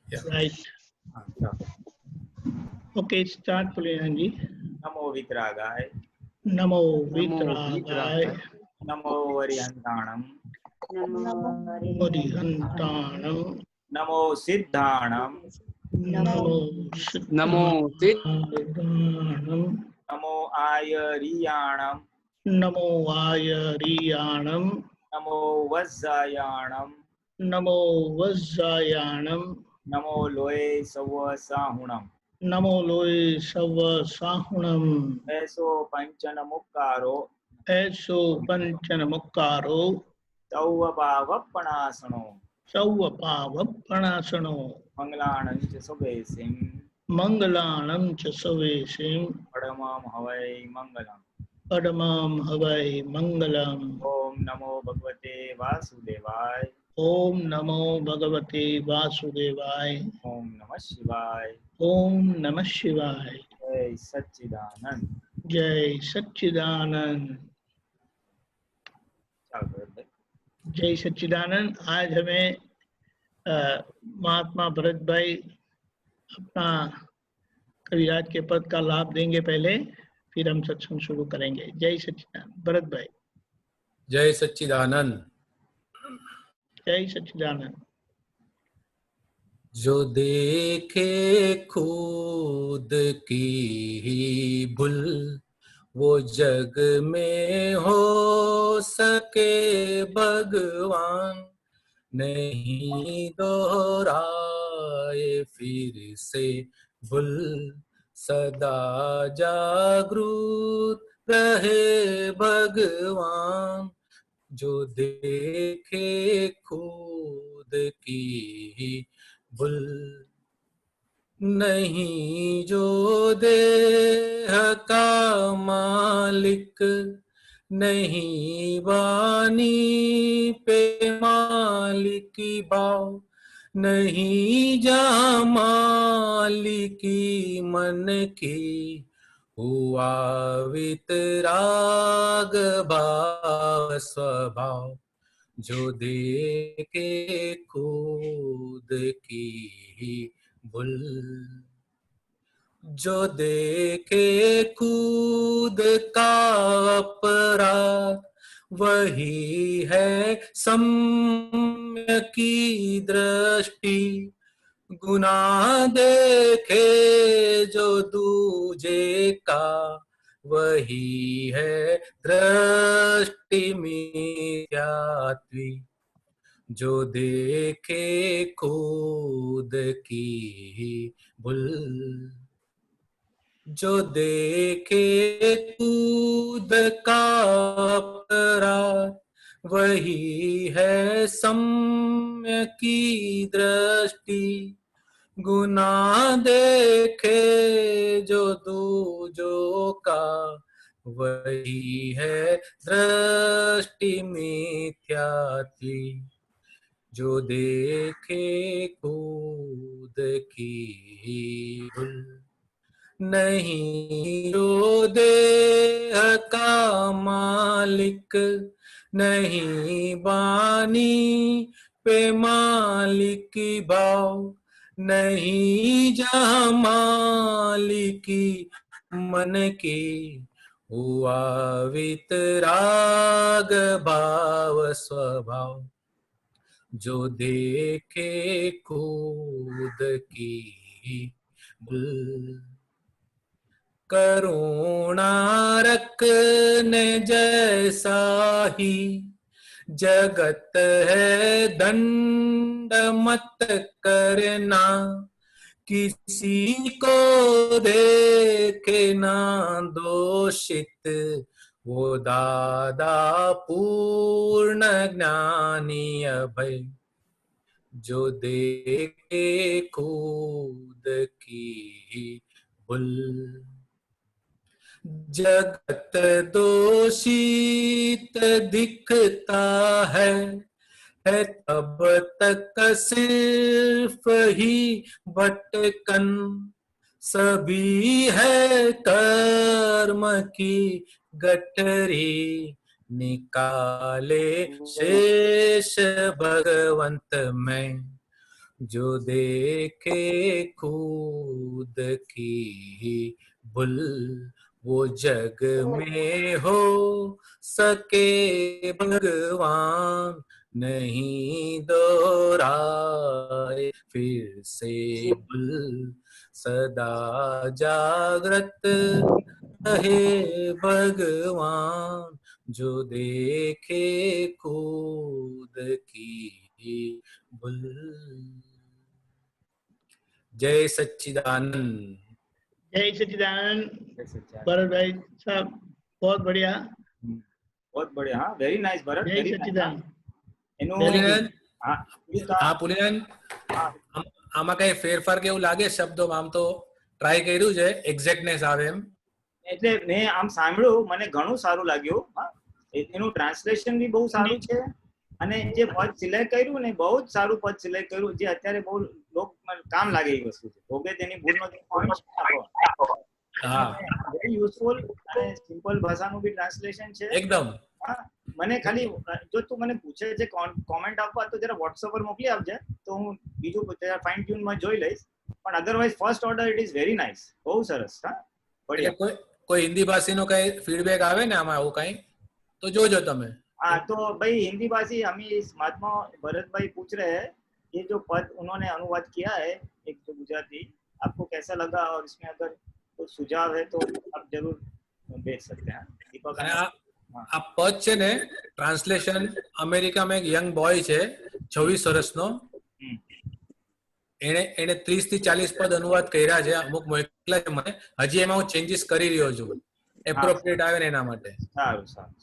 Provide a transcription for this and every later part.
Right. Okay, start Pulihan ji. नमो वितरागाय नमो वितरागाय नमो वरिहंताणम वरिहंताणम नमो सिद्धाणम नमो सिद्धाणम नमो आयरियाणम नमो आयरियाणम नमो वज्जायाणम नमो वज्जायाणम नमो लोये सवसाहुणम नमो लोय सव साहुणम ऐसो पंचन मुक्कारो ऐसो पंचन मुक्कारो सौवपावपणासनो सौवपावपणासनो मंगलाणं च सुभेसिं मंगलाणं च सवेशिं परमं हवै मंगलम् पदमां हवै मंगलम्। ओम नमो भगवते वासुदेवाय ओम नमो भगवते वासुदेवाय। ओम नमः शिवाय। ओम नमः शिवाय। जय सच्चिदानंद। जय सच्चिदानंद। जय सच्चिदानंद। आज हमें महात्मा भरत भाई अपना कविराज के पद का लाभ देंगे पहले, फिर हम सत्संग शुरू करेंगे। जय सच्चिदानंद। भरत भाई। जय सच्चिदानंद। जय सच्चिदानंद। जो देखे खुद की ही भूल, वो जग में हो सके भगवान। नहीं दोहराए फिर से भूल, सदा जागरूक रहे भगवान। जो देखे खुद की भूल, नहीं जो देह का मालिक, नहीं वाणी पे मालिकी भाव, नहीं जहाँ मालिकी मन की, हुआ वितराग भाव स्वभाव। जो देखे खुद की ही भूल, जो देखे खुद का अपराध, वही है सम्य की दृष्टि। गुनाह देखे जो दूजे का, वही है दृष्टि मिथ्यात्वी। जो देखे खुद की भूल, जो देखे खुद का अपराध, वही है सम्य की दृष्टि। गुनाह देखे जो दूजों का, वही है दृष्टि मिथ्यात्वी। जो देखे खुद की भूल, नहीं जो देह का मालिक, नहीं बानी पे मालिकी भाव, नहीं जहाँ मालिकी मन की, हुआ वितराग भाव स्वभाव। जो देखे खुद की भूल, करुणा रखने जैसा ही जगत है दंड मत करना। किसी को देखे ना दोषित, वो दादा पूर्ण ज्ञानी अभय। जो देखे खुद की भूल, जगत दोषित दिखता है तब तक सिर्फ ही भटकन। सभी है कर्म की गठरी, निकाले शेष भगवंत में। जो देखे खुद की ही भूल, वो जग में हो सके भगवान, नहीं दोहराए फिर से भूल, सदा जागृत रहे भगवान, जो देखे खुद की भूल। जय सच्चिदानंद। जय सच्चिदानंद। जय सच्चिदानंद। भरत भाई साहब बहुत बढ़िया, बहुत बढ़िया। हाँ, वेरी नाइस भरत, जय वेरी सच्चिदानंद। પુલિનંદ, હા હા પુલિનંદ, આમાં કઈ ફેરફાર કેવું લાગે શબ્દોમાં? આમ તો ટ્રાય કર્યું છે એક્ઝેક્ટનેસ આવે એમ. એટલે મેં આમ સાંભળ્યું, મને ઘણું સારું લાગ્યું. હા, એનું ટ્રાન્સલેશન બી બહુ સારું છે અને જે પદ સિલેક્ટ કર્યું ને બહુ જ સારું પદ સિલેક્ટ કર્યું, જે અત્યારે બહુ લોક કામ લાગે એ વસ્તુ છે. ભોગે તેની ભૂલનો જે પોઈન્ટ છે હા, વેરી યુઝફુલ અને સિમ્પલ ભાષાનું બી ટ્રાન્સલેશન છે એકદમ. હા, મને ખાલી જો તું મને પૂછે છે કોમેન્ટ આપવા તો જરા WhatsApp પર મોકલી આપજે, તો હું બીજું જરા ફાઇન ટ્યુન માં જોઈ લઈશ. પણ otherwise first order it is very nice, બહુ સરસ. હા, बढ़िया. કોઈ હિન્દી ભાષીનો કઈ ફીડબેક આવે ને આમાં આવું કઈ તો જોજો તમે. हाँ, तो भाई हिंदी भाषी हम इस महात्मा भरत भाई पूछ रहे हैं, ये जो पद उन्होंने अनुवाद किया है एक जो गुजराती, आपको कैसा लगा? और इसमें अगर कुछ सुझाव है तो आप जरूर भेज सकते हैं. दीपक આ પદ છે ને ટ્રાન્સલેશન, અમેરિકામાં એક યંગ બોય છે 26 વર્ષનો, એને 30 થી 40 પદ અનુવાદ કર્યા છે, અમુક મોકલ્યા છે મને. હજી એમાં હું ચેન્જીસ કરી રહ્યો છું, એપ્રોપ્રિએટ આવે ને એના માટે. સારું સારું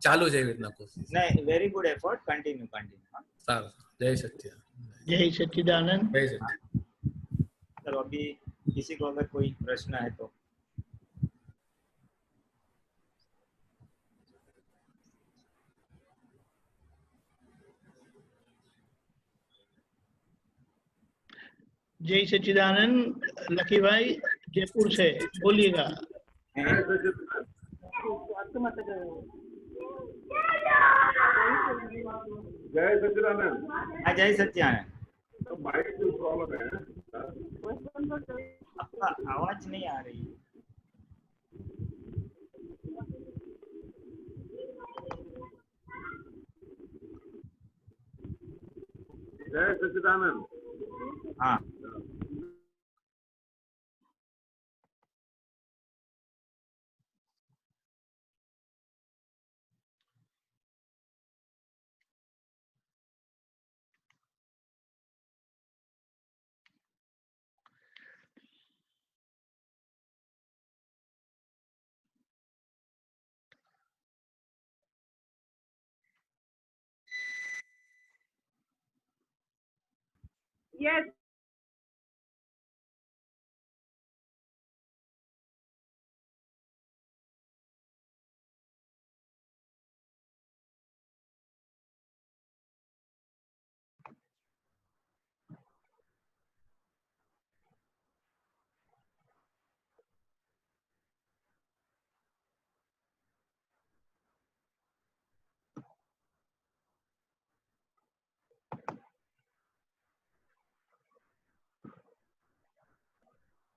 ચાલુ છે એવી રીતના કોશિશ. नहीं, very good effort, continue continue. સારું, જય સચ્ચિદાનંદ. जय सच्चिदानंद। જય સચ્ચિદાનંદ. चलो अभी किसी को अगर कोई प्रश्न है तो जय सच्चिदानंद। लकी भाई जयपुर से बोलिएगा। जय सच्चिदानंद। हाँ, जय सच्चिदानंद। तो माइक की प्रॉब्लम है, आपका आवाज नहीं आ रही। जय सच्चिदानंद। हाँ, Yes.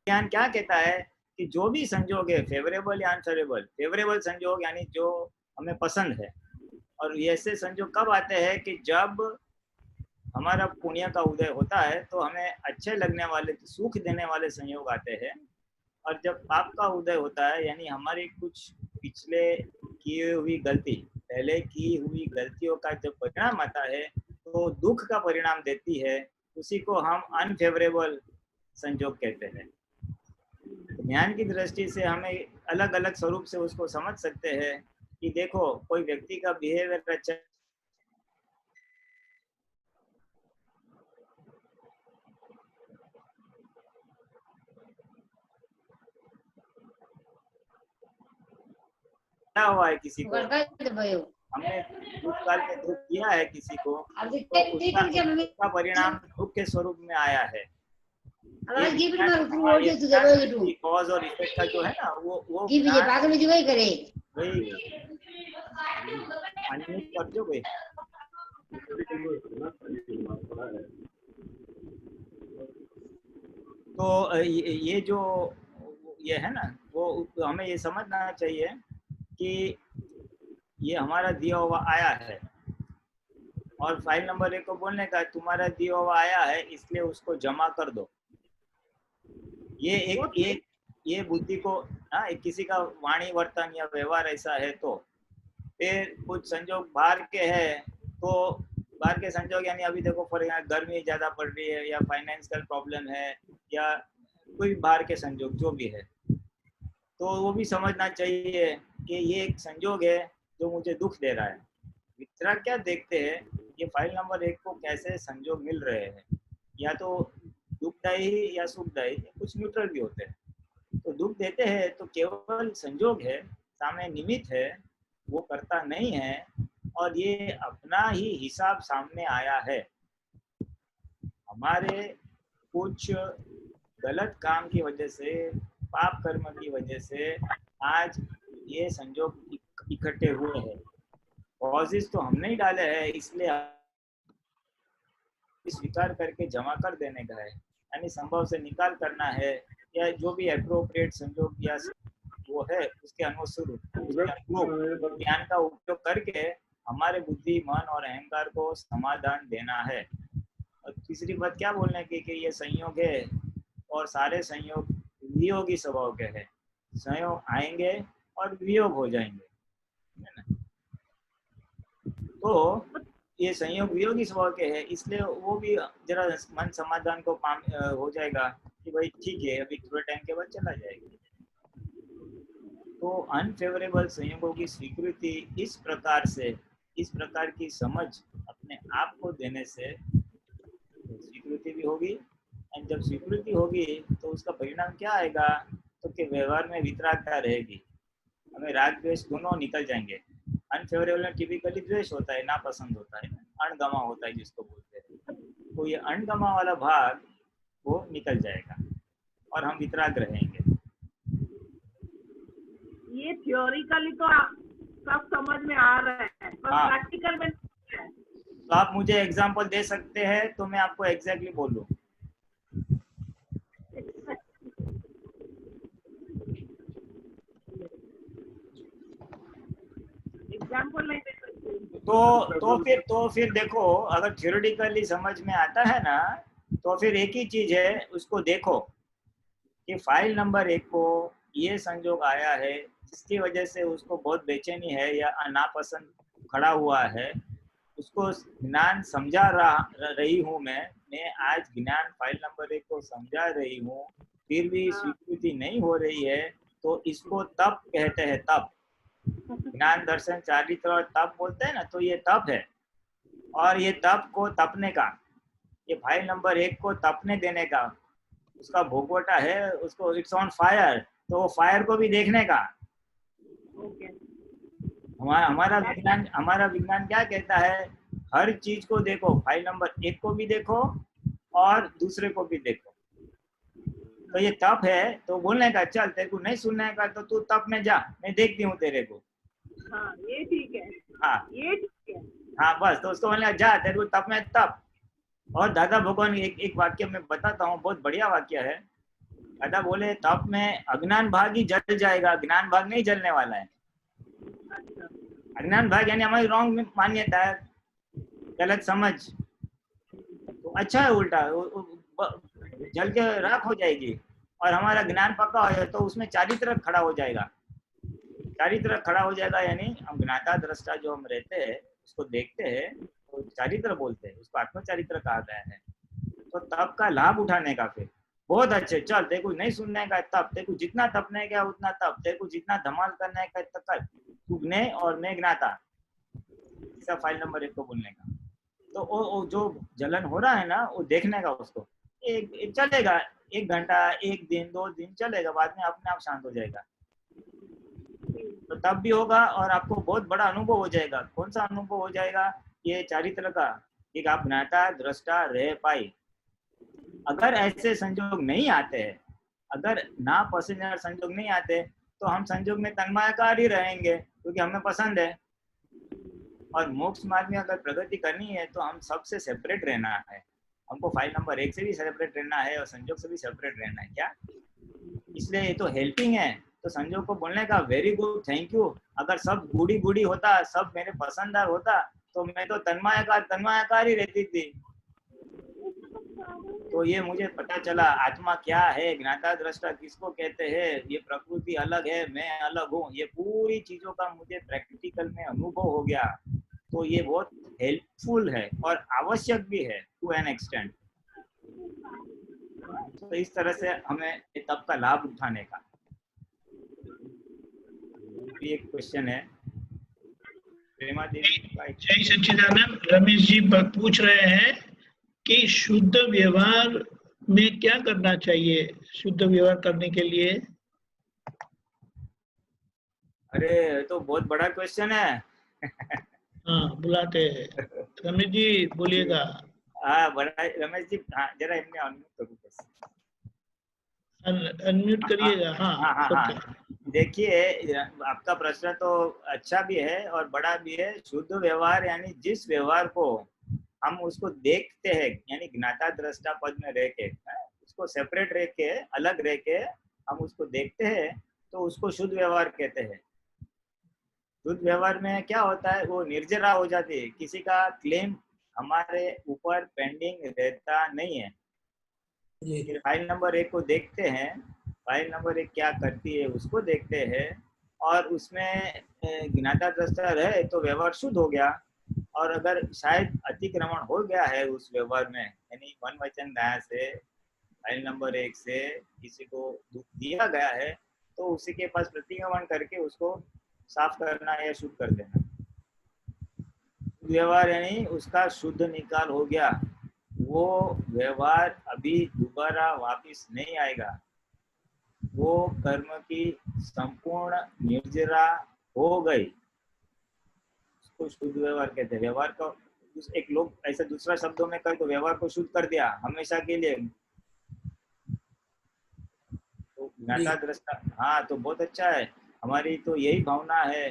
ज्ञान क्या कहता है कि जो भी संजोग है, फेवरेबल या अनफेवरेबल, फेवरेबल संजोग यानी जो हमें पसंद है, और ऐसे संजोग कब आते हैं कि जब हमारा पुण्य का उदय होता है तो हमें अच्छे लगने वाले, सुख देने वाले संयोग आते हैं, और जब पाप का उदय होता है यानी हमारी कुछ पिछले की हुई गलती, पहले की हुई गलतियों का जब परिणाम आता है तो दुख का परिणाम देती है, उसी को हम अनफेवरेबल संजोग कहते हैं. ज्ञान की दृष्टि से हमें अलग अलग स्वरूप से उसको समझ सकते हैं कि देखो कोई व्यक्ति का बिहेवियर अच्छा क्या हुआ है, किसी को हमने दुख काल में दुख किया है किसी को, तो उसका परिणाम दुख के स्वरूप में आया है. कॉज और इफेक्ट का जो है ना वो वही अनम्यूट कर दो भाई. तो ये जो ये है ना, वो हमें ये समझना चाहिए कि ये हमारा दिया हुआ आया है, और फाइल नंबर 1 को बोलने का तुम्हारा दिया हुआ आया है इसलिए उसको जमा कर दो। ये बुद्धि को, हाँ, किसी का वाणी वर्तन या व्यवहार ऐसा है तो फिर कुछ संजोग बाहर के है, तो बाहर के संजोग यानी अभी देखो फॉर एग्जाम्पल गर्मी ज्यादा पड़ रही है या फाइनेंशियल प्रॉब्लम है या कोई बाहर के संजोग जो भी है, तो वो भी समझना चाहिए कि ये एक संजोग है जो मुझे दुख दे रहा है। वितराग क्या देखते हैं, ये फाइल नंबर 1 को कैसे संजोग मिल रहे हैं, या तो दुखदायी या सुखदायी, कुछ न्यूट्रल भी होते हैं। तो दुख देते हैं तो केवल संजोग है, सामने निमित्त है, वो करता नहीं है, और ये अपना ही हिसाब सामने आया है। हमारे कुछ गलत काम की वजह से, पाप कर्म की वजह से आज ये संजोग इकट्ठे हुए हैं। कॉजेस तो हमने ही डाले हैं, इसलिए स्वीकार करके जमा कर देने का है, यानी संभव से निकाल करना है, या जो भी एप्रोप्रिएट संजोग या वो है उसके अनुरूप ज्ञान का उपयोग करके हमारे बुद्धि, मन और अहंकार को समाधान देना है। और तीसरी बात क्या बोलने की कि ये संयोग है और सारे संयोग वियोगी स्वभाव के हैं, संयोग आएंगे और वियोग हो जाएंगे, है ना। तो ये संयोग वियोगी स्वभाव के है, इसलिए वो भी जरा मन समाधान को हो जाएगा कि भाई ठीक है अभी थोड़े टाइम के बाद चला जाएगा। तो अनफेवरेबल संयोगों की स्वीकृति इस प्रकार से, इस प्रकार की समझ अपने आप को देने से स्वीकृति भी होगी, और जब स्वीकृति होगी तो उसका परिणाम क्या आएगा, तो कि व्यवहार में वितरागता रहेगी, हमें राग द्वेष दोनों निकल जाएंगे। अनफेवरेबल में टिपिकली द्वेष होता है, नापसंद होता है, अणगमा होता है जिसको बोलते हैं, तो ये अणगमा वाला भाग वो निकल जाएगा और हम वितराग रहेंगे। ये थ्योरिकली तो आप सब समझ में आ रहा है, पर प्रैक्टिकल में नहीं है। तो आप मुझे एग्जांपल दे सकते हैं तो मैं आपको एग्जैक्टली बोलूं। एग्जाम्पल नहीं दे सकते। तो फिर देखो, अगर थ्योरेटिकली समझ में आता है ना, तो फिर एक ही चीज है, उसको देखो कि फाइल नंबर 1 को ये संजोग आया है जिसकी वजह से उसको बहुत बेचैनी है या नापसंद खड़ा हुआ है, उसको ज्ञान समझा रही हूँ मैं आज ज्ञान फाइल नंबर 1 को समझा रही हूँ, फिर भी स्वीकृति नहीं हो रही है, तो इसको तप कहते हैं। तप, ज्ञान दर्शन चारित्र और तप बोलते हैं ना, तो ये तप है। और ये तप को तपने का, ये फाइल नंबर 1 को तपने देने का, उसका भोगवटा है, उसको इट्स ऑन फायर, तो वो फायर को भी देखने का। हमारा विज्ञान क्या कहता है, हर चीज को देखो, फाइल नंबर 1 को भी देखो और दूसरे को भी देखो। तो ये तप है, तो बोलने का चल तेरे को नहीं सुनने का तो तू तप में जा, मैं देखती हूँ तेरे को। हाँ ये ठीक है, हाँ ये ठीक है। हाँ बस, तो उसको बोलने जा तेरे को तप में तप। और दादा भगवान एक वाक्य में बताता हूँ, बहुत बढ़िया वाक्य है। दादा बोले तप में अज्ञान भाग ही जल जाएगा, ज्ञान भाग नहीं जलने वाला है। अज्ञान भाग यानी हमारी रॉन्ग मान्यता है, गलत समझ, तो अच्छा है उल्टा, जल के राख हो जाएगी। और हमारा ज्ञान पक्का हो जाए तो उसमें चारित्र खड़ा हो जाएगा, चारित्र खड़ा हो जाएगा, यानी हम ज्ञाता दृष्टा जो हम रहते हैं उसको देखते हैं, तो चारित्र बोलते हैं, उसको आत्मचारित्र कहा गया है। तो तप का लाभ उठाने का, फिर बहुत अच्छे, चल तेरे को नहीं सुनने का तप, तेरे को जितना तपने का उतना तप, तेरे को जितना धमाल करने का कर, तू ज्ञ और मैं ज्ञाता, ऐसा फाइल नंबर 1 को बोलने का। तो वो जो जलन हो रहा है ना, वो देखने का, उसको एक चलेगा, 1 घंटा 1 दिन 2 दिन चलेगा, बाद में अपने आप शांत हो जाएगा। तो तब भी होगा और आपको बहुत बड़ा अनुभव हो जाएगा। कौन सा अनुभव हो जाएगा, ये चारित्र का, कि आप ज्ञाता दृष्टा रह पाई। अगर ऐसे संजोग नहीं आते हैं, अगर ना पसंद संजोग नहीं आते, तो हम संजोग में तन्मायकार ही रहेंगे क्योंकि हमें पसंद है। और मोक्ष मार्ग में अगर प्रगति करनी है तो हम सबसे सेपरेट रहना है, हमको फाइल नंबर 1 से भी सेपरेट रहना है और संजोग से भी सेपरेट रहना है क्या? इसलिए ये तो हेल्पिंग है। तो संजोग को बोलने का वेरी गुड, थैंक यू। अगर सब गुड़ी गुड़ी होता, सब मेरे पसंददार होता, तो मैं तो तन्मायाकार ही रहती थी। तो ये मुझे पता चला आत्मा क्या है, ज्ञाता दृष्टा किसको कहते हैं, ये प्रकृति अलग है, मैं अलग हूँ, ये पूरी चीजों का मुझे प्रैक्टिकल में अनुभव हो गया। तो ये बहुत हेल्पफुल है और आवश्यक भी है टू एन एक्सटेंट। तो इस तरह से हमें तब का लाभ उठाने का। एक क्वेश्चन है प्रेमा देवी का। जय सच्चिदानंद। रमेश जी पूछ रहे हैं कि शुद्ध व्यवहार में क्या करना चाहिए, शुद्ध व्यवहार करने के लिए? अरे तो बहुत बड़ा क्वेश्चन है। हाँ, बुलाते हैं। रमेश जी बोलिएगा। हाँ बड़ा रमेश जी, हाँ जरा इनमें अनम्यूट करो। अनम्यूट करिएगा। हाँ हाँ हाँ सबका। हाँ, देखिए आपका प्रश्न तो अच्छा भी है और बड़ा भी है। शुद्ध व्यवहार यानी जिस व्यवहार को हम उसको देखते हैं, यानी ज्ञाता दृष्टा पद में रह के, उसको सेपरेट रह के, अलग रह के हम उसको देखते हैं, तो उसको शुद्ध व्यवहार कहते हैं। शुद्ध व्यवहार में क्या होता है, वो निर्जरा हो जाती है, किसी का क्लेम हमारे ऊपर पेंडिंग रहता नहीं है। फिर फाइल नंबर 1 को देखते हैं, फाइल नंबर 1 क्या करती है उसको देखते हैं, और उसमें ज्ञाता दृष्टा रहे तो व्यवहार शुद्ध हो गया। और अगर शायद अतिक्रमण हो गया है उस व्यवहार में, यानी मन वचन दया से फाइल नंबर 1 से किसी को दुख दिया गया है, तो उसी के पास प्रतिक्रमण करके उसको साफ करना या शुद्ध कर देना। व्यवहार यानी उसका शुद्ध निकाल हो गया, वो व्यवहार अभी दोबारा वापिस नहीं आएगा, वो कर्म की संपूर्ण निर्जरा हो गई, उसको शुद्ध व्यवहार कहते हैं। व्यवहार को एक लोग ऐसे दूसरा शब्दों में कहे तो व्यवहार को शुद्ध कर दिया हमेशा के लिए, तो ज्ञाता दृष्टा। हाँ तो बहुत अच्छा है, हमारी तो यही भावना है,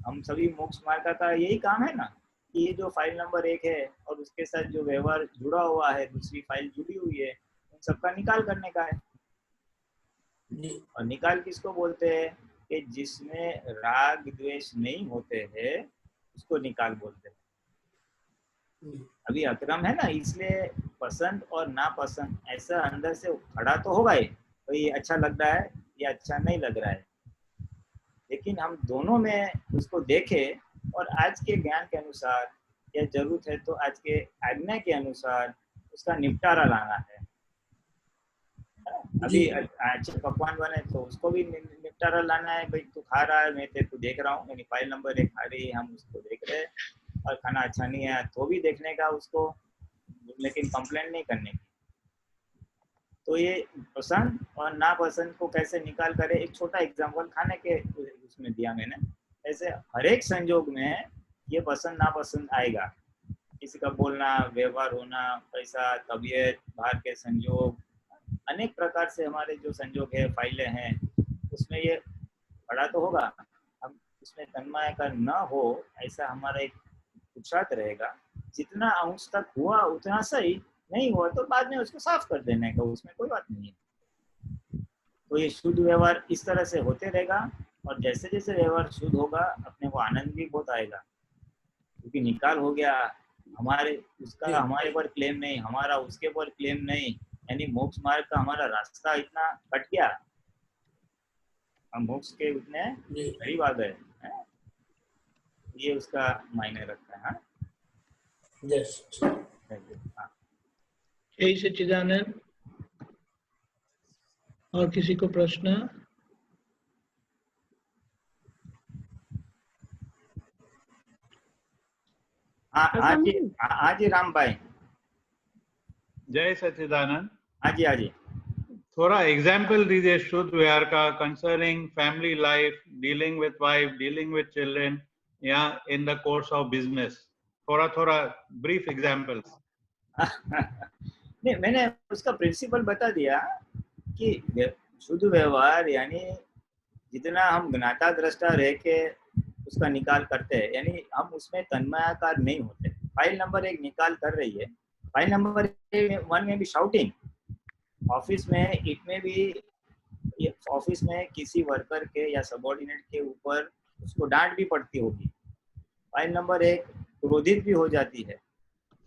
हम सभी मोक्ष मार्ग का यही काम है ना, कि ये जो फाइल नंबर 1 है और उसके साथ जो व्यवहार जुड़ा हुआ है, दूसरी फाइल जुड़ी हुई है, उन सबका निकाल करने का है। और निकाल किसको बोलते हैं, कि जिसमें राग द्वेष नहीं होते हैं उसको निकाल बोलते हैं। अभी अक्रम है ना, इसलिए पसंद और नापसंद ऐसा अंदर से खड़ा तो होगा ही, तो ये अच्छा लग रहा है या अच्छा नहीं लग रहा है, लेकिन हम दोनों में उसको देखें और आज के ज्ञान के अनुसार या जरूरत है तो आज के आज्ञा के अनुसार उसका निपटारा लाना है। अभी अच्छे पकवान बने तो उसको भी निपटारा लाना है, भाई तू खा रहा है, मैं तेरे को देख रहा हूँ, यानी फाइल नंबर 1 खा रही है, हम उसको देख रहे हैं, और खाना अच्छा नहीं है तो भी देखने का उसको, लेकिन कंप्लेंट नहीं करने की। तो ये पसंद और नापसंद को कैसे निकाल करे, एक छोटा एग्जांपल खाने के उसमें दिया मैंने। ऐसे हर एक संजोग में ये पसंद नापसंद आएगा, किसी का बोलना, व्यवहार होना, पैसा, तबीयत, बाहर के संजोग, अनेक प्रकार से हमारे जो संजोग है, फाइलें हैं, उसमें ये पड़ा तो होगा। हम उसमें तन्मायाकार न हो ऐसा हमारा एक पुरुषार्थ रहेगा, जितना अंश तक हुआ उतना सही, नहीं हुआ तो बाद में उसको साफ कर देने का, उसमें कोई बात नहीं है। तो ये शुद्ध व्यवहार इस तरह से होते रहेगा, और जैसे जैसे व्यवहार शुद्ध होगा अपने को आनंद भी बहुत आएगा, क्योंकि निकाल हो गया, हमारे उसका हमारे पर क्लेम नहीं, हमारा उसके पर क्लेम नहीं, यानी मोक्ष मार्ग का हमारा रास्ता इतना कट गया, हम मोक्ष के उतने करीब आ गए, ये उसका मायने रखता है। हाँ जय सच्चिदानंद। और किसी को प्रश्न? हाँ जी राम भाई। जय सच्चिदानंद। हाँ जी थोड़ा एग्जाम्पल दीजिए शुद्ध व्यवहार का, concerning family life, dealing with wife, dealing with children, या in the course of business, थोड़ा ब्रीफ एग्जाम्पल्स। नहीं, मैंने उसका प्रिंसिपल बता दिया कि शुद्ध व्यवहार यानी जितना हम ज्ञाता दृष्टा रह के उसका निकाल करते हैं, यानी हम उसमें तन्मयाकार नहीं होते। फाइल नंबर 1 निकाल कर रही है पॉइंट नंबर 1 में भी शाउटिंग, ऑफिस में इट में भी, ऑफिस में किसी वर्कर के या सबऑर्डिनेट के ऊपर उसको डांट भी पड़ती होगी। पॉइंट नंबर 1 क्रोधित भी हो जाती है।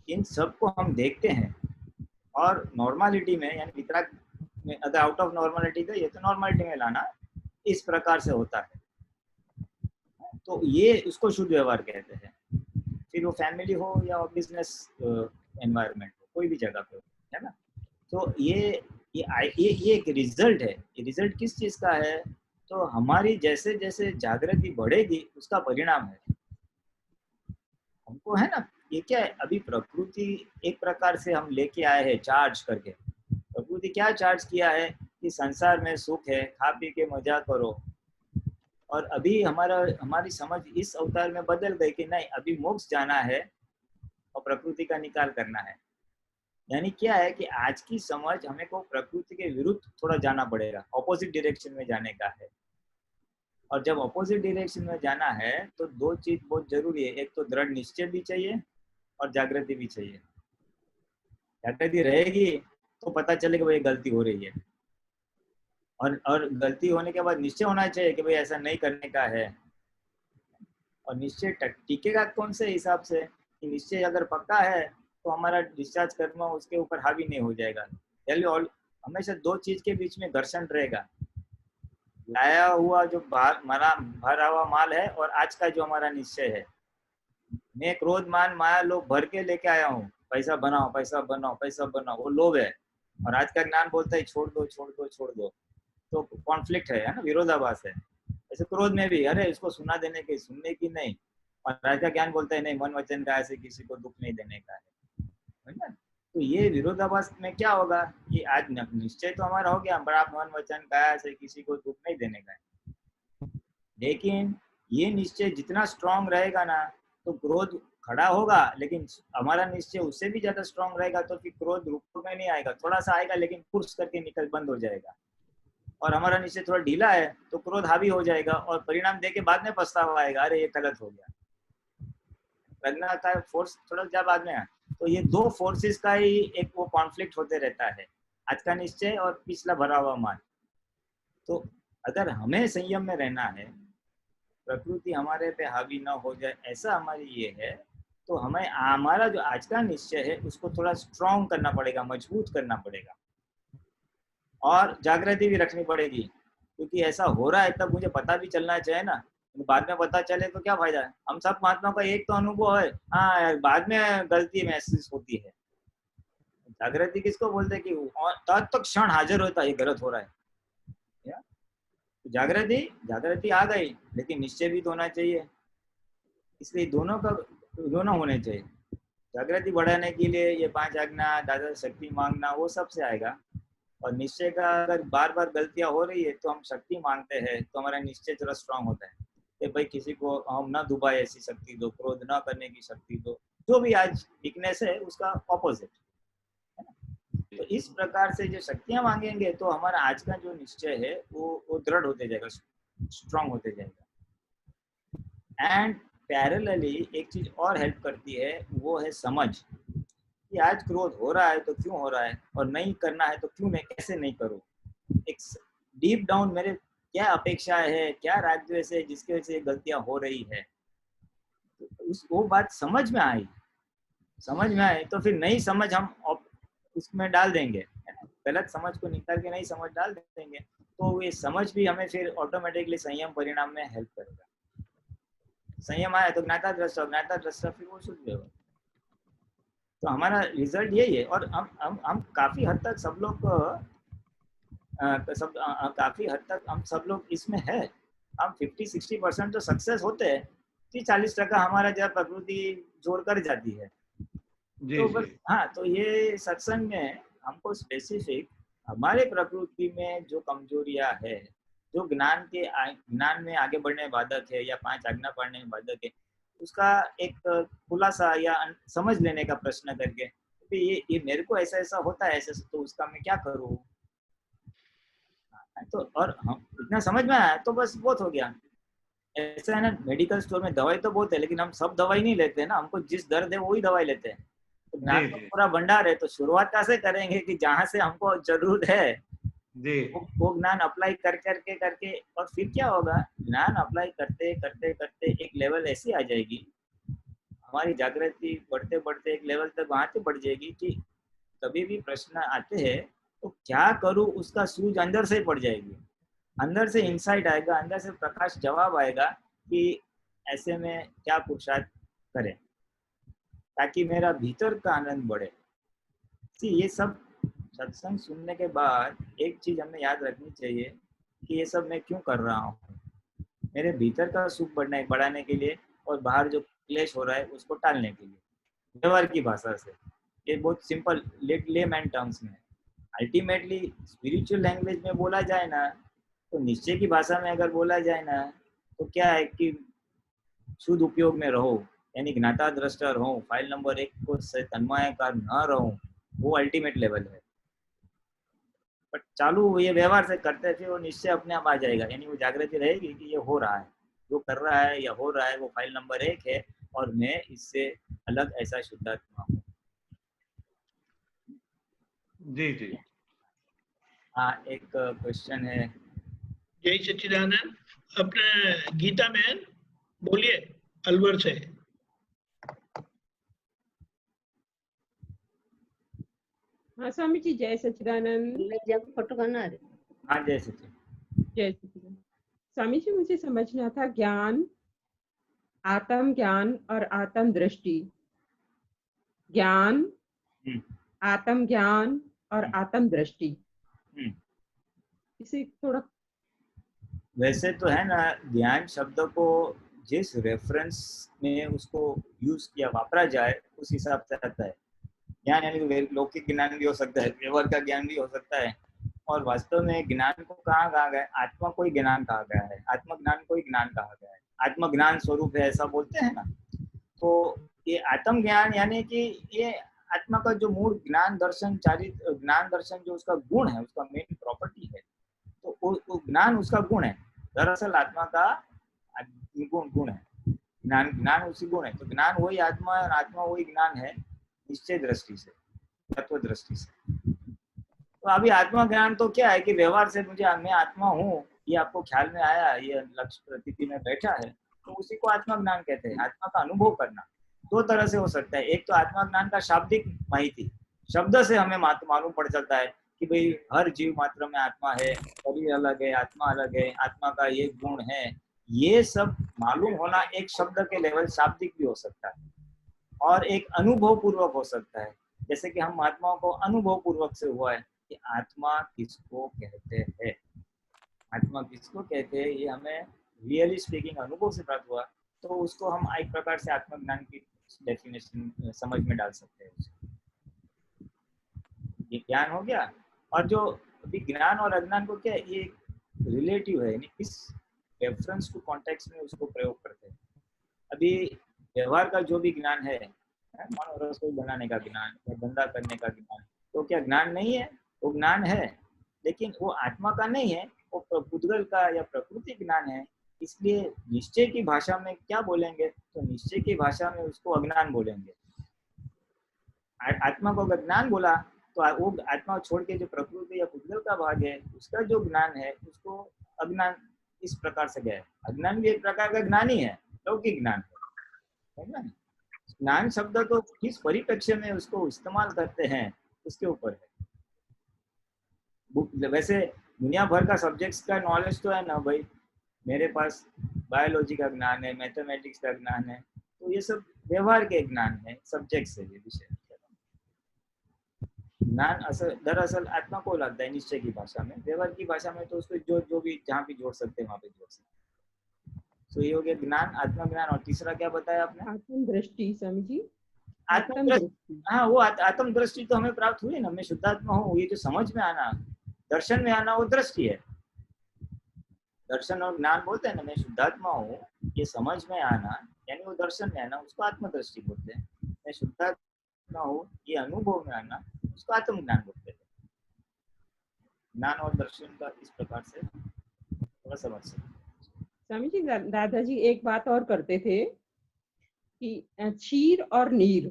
इन सब को हम देखते हैं और नॉर्मलिटी में यानी वितराग में अगर आउट ऑफ नॉर्मलिटी गई है तो नॉर्मलिटी में लाना इस प्रकार से होता है। तो ये उसको शुद्ध व्यवहार कहते हैं। फिर वो फैमिली हो या बिजनेस एनवायरनमेंट हो, कोई भी जगह पे हो, है ना। तो ये एक रिजल्ट है। ये रिजल्ट किस चीज का है? तो हमारी जैसे जैसे जागृति बढ़ेगी उसका परिणाम है। हमको है ना, ये क्या है, अभी प्रकृति एक प्रकार से हम लेके आए हैं चार्ज करके। प्रकृति क्या चार्ज किया है कि संसार में सुख है, खा पी के मजा करो। और अभी हमारी समझ इस अवतार में बदल गई कि नहीं, अभी मोक्ष जाना है और प्रकृति का निकाल करना है। यानी क्या है कि आज की समझ हमें को प्रकृति के विरुद्ध थोड़ा जाना पड़ेगा, ऑपोजिट डायरेक्शन में जाने का है। और जब ऑपोजिट डायरेक्शन में जाना है तो दो चीज बहुत जरूरी है। एक तो दृढ़ निश्चय भी चाहिए और जागृति भी चाहिए। जागृति रहेगी तो पता चलेगा भाई गलती हो रही है, और गलती होने के बाद निश्चय होना चाहिए कि भाई ऐसा नहीं करने का है। और निश्चय टिकेगा कौन से हिसाब से कि निश्चय अगर पक्का है तो हमारा डिस्चार्ज कर्म उसके ऊपर हावी नहीं हो जाएगा। हमेशा दो चीज के बीच में घर्षण रहेगा। लाया हुआ जो भरा हुआ माल है और आज का जो हमारा निश्चय है। मैं क्रोध मान माया लोभ भर के लेके आया हूँ, पैसा बनाओ पैसा बनाओ पैसा बनाओ, वो लोभ है। और आज का ज्ञान बोलता है छोड़ दो छोड़ दो छोड़ दो। तो कॉन्फ्लिक्ट है ना, विरोधाभास है। ऐसे क्रोध में भी अरे इसको सुना देने की, सुनने की नहीं। और आज का ज्ञान बोलता है नहीं, मन वचन का ऐसे किसी को दुख नहीं देने का है ना। तो ये विरोधाभास में क्या होगा कि आज निश्चय तो हमारा हो गया, बड़ा मन वचन काया से किसी को दुख नहीं देने का है। लेकिन ये निश्चय जितना स्ट्रांग रहेगा ना तो क्रोध खड़ा होगा, लेकिन हमारा निश्चय उससे भी ज्यादा स्ट्रांग रहेगा तो फिर क्रोध रूप में नहीं आएगा, थोड़ा सा आएगा लेकिन पुश करके निकल बंद हो जाएगा। और हमारा निश्चय थोड़ा ढीला है तो क्रोध हावी हो जाएगा और परिणाम देके बाद में पछतावा आएगा, अरे ये गलत हो गया। प्रज्ञा का फोर्स थोड़ा जा बाद में है। तो ये दो फोर्सेस का ही एक वो कॉन्फ्लिक्ट होते रहता है, आज का निश्चय और पिछला भरा हुआ मान। तो अगर हमें संयम में रहना है, प्रकृति हमारे पे हावी ना हो जाए, ऐसा हमारी ये है, तो हमें हमारा जो आज का निश्चय है उसको थोड़ा स्ट्रॉन्ग करना पड़ेगा, मजबूत करना पड़ेगा और जागृति भी रखनी पड़ेगी। क्योंकि ऐसा हो रहा है तब मुझे पता भी चलना चाहिए ना, बाद में पता चले तो क्या फायदा है। हम सब महात्माओं का एक तो अनुभव है, हाँ यार बाद में गलती महसूस होती है। जागृति किसको बोलते हैं कि तब तक क्षण हाजिर होता है ये गलत हो रहा है। जागृति आ गई लेकिन निश्चय भी तो होना चाहिए, इसलिए दोनों होने चाहिए। जागृति बढ़ाने के लिए ये 5 आज्ञा, दादा शक्ति मांगना वो सबसे आएगा। और निश्चय का अगर बार बार गलतियां हो रही है तो हम शक्ति मांगते हैं तो हमारा निश्चय थोड़ा स्ट्रांग होता है कि भाई किसी को हम ना दुबाए ऐसी शक्ति दो, क्रोध ना करने की शक्ति दो, जो भी आज वीकनेस है उसका ऑपोजिट है ना। तो इस प्रकार से जो शक्तियां मांगेंगे तो हमारा आज का जो निश्चय है वो दृढ़ होते जाएगा, स्ट्रांग होते जाएगा। एंड पैरेलली एक चीज और हेल्प करती है, वो है समझ कि आज क्रोध हो रहा है तो क्यों हो रहा है, और नहीं करना है तो क्यों नहीं, कैसे नहीं करूं। एक डीप डाउन मेरे क्या अपेक्षा है, क्या राग द्वेष है जिसकी वजह से गलतियां हो रही है। तो वो बात समझ में आए तो फिर नई समझ हम उसमें डाल देंगे, गलत समझ को निकाल के नई समझ डाल देंगे तो ये समझ भी हमें फिर ऑटोमेटिकली संयम परिणाम में हेल्प करेगा। संयम आया तो ज्ञाता दृष्टा फिर वो शुद्ध होगा। तो हमारा रिजल्ट यही है। और हम काफी हद तक सब लोग इसमें है। हम 50-60% तो सक्सेस होते हैं, 30-40% हमारा जब प्रकृति जोर कर जाती है तो बस। हाँ, तो ये सत्संग में हमको स्पेसिफिक हमारे प्रकृति में जो कमजोरियां है, जो ज्ञान में आगे बढ़ने बाधक है या 5 आज्ञा पढ़ने में बाधक है, उसका एक खुलासा या समझ लेने का प्रश्न करके ये मेरे को ऐसा होता है ऐसे, तो उसका मैं क्या करूँ। तो और हम इतना समझ में आया तो बस बहुत हो गया। ऐसा है ना, मेडिकल स्टोर में दवाई तो बहुत है लेकिन हम सब दवाई नहीं लेते हैं ना, हमको जिस दर्द है वही दवाई लेते हैं। तो ज्ञान जी, का जी। पूरा भंडार है, तो शुरुआत कैसे करेंगे कि जहाँ से हमको जरूरत है जी, वो ज्ञान अप्लाई कर करके और फिर क्या होगा, ज्ञान अप्लाई करते करते करते एक लेवल ऐसी आ जाएगी, हमारी जागृति बढ़ते बढ़ते एक लेवल तक वहां से बढ़ जाएगी कि कभी भी प्रश्न आते हैं तो क्या करूं उसका सूझ अंदर से पड़ जाएगी, अंदर से इंसाइट आएगा, अंदर से प्रकाश जवाब आएगा कि ऐसे में क्या पुरुषार्थ करें ताकि मेरा भीतर का आनंद बढ़े। ये सब सत्संग सुनने के बाद एक चीज हमें याद रखनी चाहिए कि ये सब मैं क्यों कर रहा हूँ, मेरे भीतर का सुख बढ़ाने के लिए और बाहर जो क्लेश हो रहा है उसको टालने के लिए, व्यवहार की भाषा से। ये बहुत सिंपल लेमैन टर्म्स में। अल्टीमेटली स्पिरिचुअल लैंग्वेज में बोला जाए ना, तो निश्चय की भाषा में अगर बोला जाए ना, तो क्या है कि शुद्ध उपयोग में रहो, यानी ज्ञाता दृष्टा रहो, फाइल नंबर 1 को तन्मयकार न रहो, वो अल्टीमेट लेवल है। बट चालू ये व्यवहार से करते फिर वो निश्चय अपने आप आ जाएगा, यानी वो जागृति रहेगी कि ये हो रहा है, जो कर रहा है या हो रहा है वो फाइल नंबर 1 है और मैं इससे अलग ऐसा शुद्धात्मा हूँ। जी, जी। हाँ, एक क्वेश्चन है। जय सच्चिदानंद। अपने गीता में बोलिए अलवर से। हाँ स्वामी जी, जय सच्चिदानंद। फोटो करना है। हाँ, जय सच्चिदानंद। जय सच्चिदानंद। स्वामी जी, मुझे समझना था ज्ञान, आत्म ज्ञान और आत्म दृष्टि। ज्ञान, आत्म ज्ञान और आत्म दृष्टि, इसे थोड़ा। वैसे तो है ना, ज्ञान शब्द को जिस रेफरेंस में उसको यूज किया वापरा जाए उस हिसाब से आता है। ज्ञान यानी लौकिक ज्ञान भी हो सकता है, व्यवहार का ज्ञान भी हो सकता है, और वास्तव में ज्ञान को कहाँ कहा गया है, आत्मा को ही ज्ञान कहा गया है, आत्मज्ञान को ही ज्ञान कहा गया है, आत्मज्ञान स्वरूप है ऐसा बोलते हैं ना। तो ये आत्म ज्ञान यानी कि ये आत्मा का जो मूल ज्ञान दर्शन ज्ञान दर्शन जो उसका गुण है, उसका मेन प्रॉपर्टी है, तो वो ज्ञान उसका गुण है। दरअसल आत्मा का गुण है, ज्ञान उसी गुण है। तो ज्ञान वही आत्मा और आत्मा वही ज्ञान है, निश्चय दृष्टि से, तत्व दृष्टि से। तो अभी आत्मा ज्ञान तो क्या है कि व्यवहार से मुझे मैं आत्मा हूँ ये आपको ख्याल में आया, ये लक्ष्य प्रतीति में बैठा है, तो उसी को आत्मा ज्ञान कहते हैं। आत्मा का अनुभव करना दो तरह से हो सकता है। एक तो आत्मा ज्ञान का शाब्दिक माहिती, शब्द से हमें मालूम पड़ जाता है कि भाई हर जीव मात्र में आत्मा है, शरीर अलग है, आत्मा अलग है, आत्मा का ये गुण है, ये सब मालूम होना एक शब्द के लेवल शाब्दिक भी हो सकता है, और एक अनुभव पूर्वक हो सकता है। जैसे कि हम महात्माओं को अनुभव पूर्वक से हुआ है कि आत्मा किसको कहते हैं, आत्मा किसको कहते हैं, ये हमें रियली स्पीकिंग अनुभव से प्राप्त हुआ, तो उसको हम एक प्रकार से आत्मज्ञान की डेफिनेशन समझ में डाल सकते हैं। ये ज्ञान हो गया। और जो अभी ज्ञान और अज्ञान को क्या, ये रिलेटिव है, यानी किस रेफरेंस टू कॉन्टेक्स्ट में उसको प्रयोग करते हैं। अभी व्यवहार का जो भी ज्ञान है, मानो रसोई बनाने का ज्ञान या धंधा करने का ज्ञान, तो क्या ज्ञान नहीं है? वो ज्ञान है, लेकिन वो आत्मा का नहीं है, वो पुद्गल का या प्रकृति ज्ञान है। इसलिए निश्चय की भाषा में क्या बोलेंगे, तो निश्चय की भाषा में उसको अज्ञान बोलेंगे। आत्मा को अगर ज्ञान बोला तो वो आत्मा छोड़ के जो प्रकृति या पुद्गल का भाग है उसका जो ज्ञान है उसको अज्ञान इस प्रकार से गया है। अज्ञान भी एक प्रकार का ज्ञान ही है, लौकिक ज्ञान है। ज्ञान शब्द को किस परिप्रेक्ष्य में उसको इस्तेमाल करते हैं उसके ऊपर है। वैसे दुनिया भर का सब्जेक्ट्स का नॉलेज तो है ना भाई, मेरे पास बायोलॉजी का ज्ञान है, मैथमेटिक्स का ज्ञान है, तो ये सब व्यवहार के ज्ञान है, सब्जेक्ट से ये विषय। ज्ञान दरअसल आत्मा को लगता है निश्चय की भाषा में, व्यवहार की भाषा में तो उसको जो भी जहाँ भी जोड़ सकते हैं वहां पे जोड़ सकते हैं। तो ये हो गया ज्ञान, आत्मज्ञान। और तीसरा क्या बताया आपने? आत्म दृष्टि। स्वामी जी, आत्म दृष्टि। हाँ, वो आत्म दृष्टि तो हमें प्राप्त हुई ना, मैं शुद्धात्मा हूँ, ये जो समझ में आना, दर्शन में आना, वो दृष्टि है। दर्शन और ज्ञान बोलते हैं ना, मैं शुद्धात्मा हूँ, ये समझ में आना यानी वो दर्शन में आना, उसको आत्मदृष्टि बोलते हैं। मैं शुद्धात्मा हूँ, ये अनुभव में आना, उसको आत्मज्ञान बोलते हैं। ज्ञान और दर्शन का इस प्रकार से थोड़ा समझ सकते। स्वामी जी, दादाजी एक बात और करते थे कि क्षीर और नीर,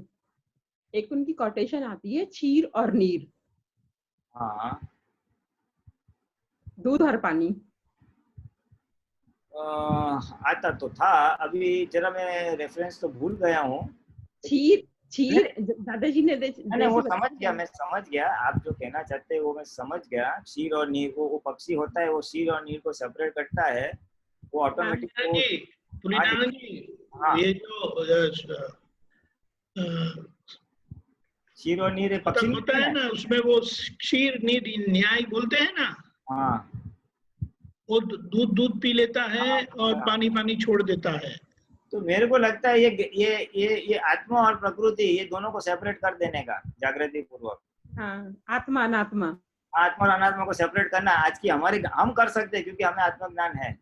एक उनकी कोटेशन आती है, क्षीर और नीर, हाँ दूध और पानी। आता तो था, अभी जरा मैं रेफरेंस तो भूल गया हूँ। क्षीर, क्षीर दादाजी ने नहीं वो समझ गया, मैं समझ गया आप जो कहना चाहते हैं वो मैं समझ गया। क्षीर और नीर, वो पक्षी होता है, वो क्षीर और नीर को सेपरेट करता है, वो ऑटोमेटिक। पुनीतानंद जी, हाँ ये जो क्षीर और नीर पक्षी होता है ना, उसमें वो क्षीर नीर न्याय बोलते हैं ना, हाँ वो दूध दूध पी लेता है और पानी पानी छोड़ देता है। तो मेरे को लगता है ये आत्मा और प्रकृति, ये दोनों को सेपरेट कर देने का जागृति पूर्वक। हाँ, आत्मा अनात्मा, आत्मा और अनात्मा को सेपरेट करना आज की हमारे, हम कर सकते हैं क्योंकि हमें आत्मज्ञान है,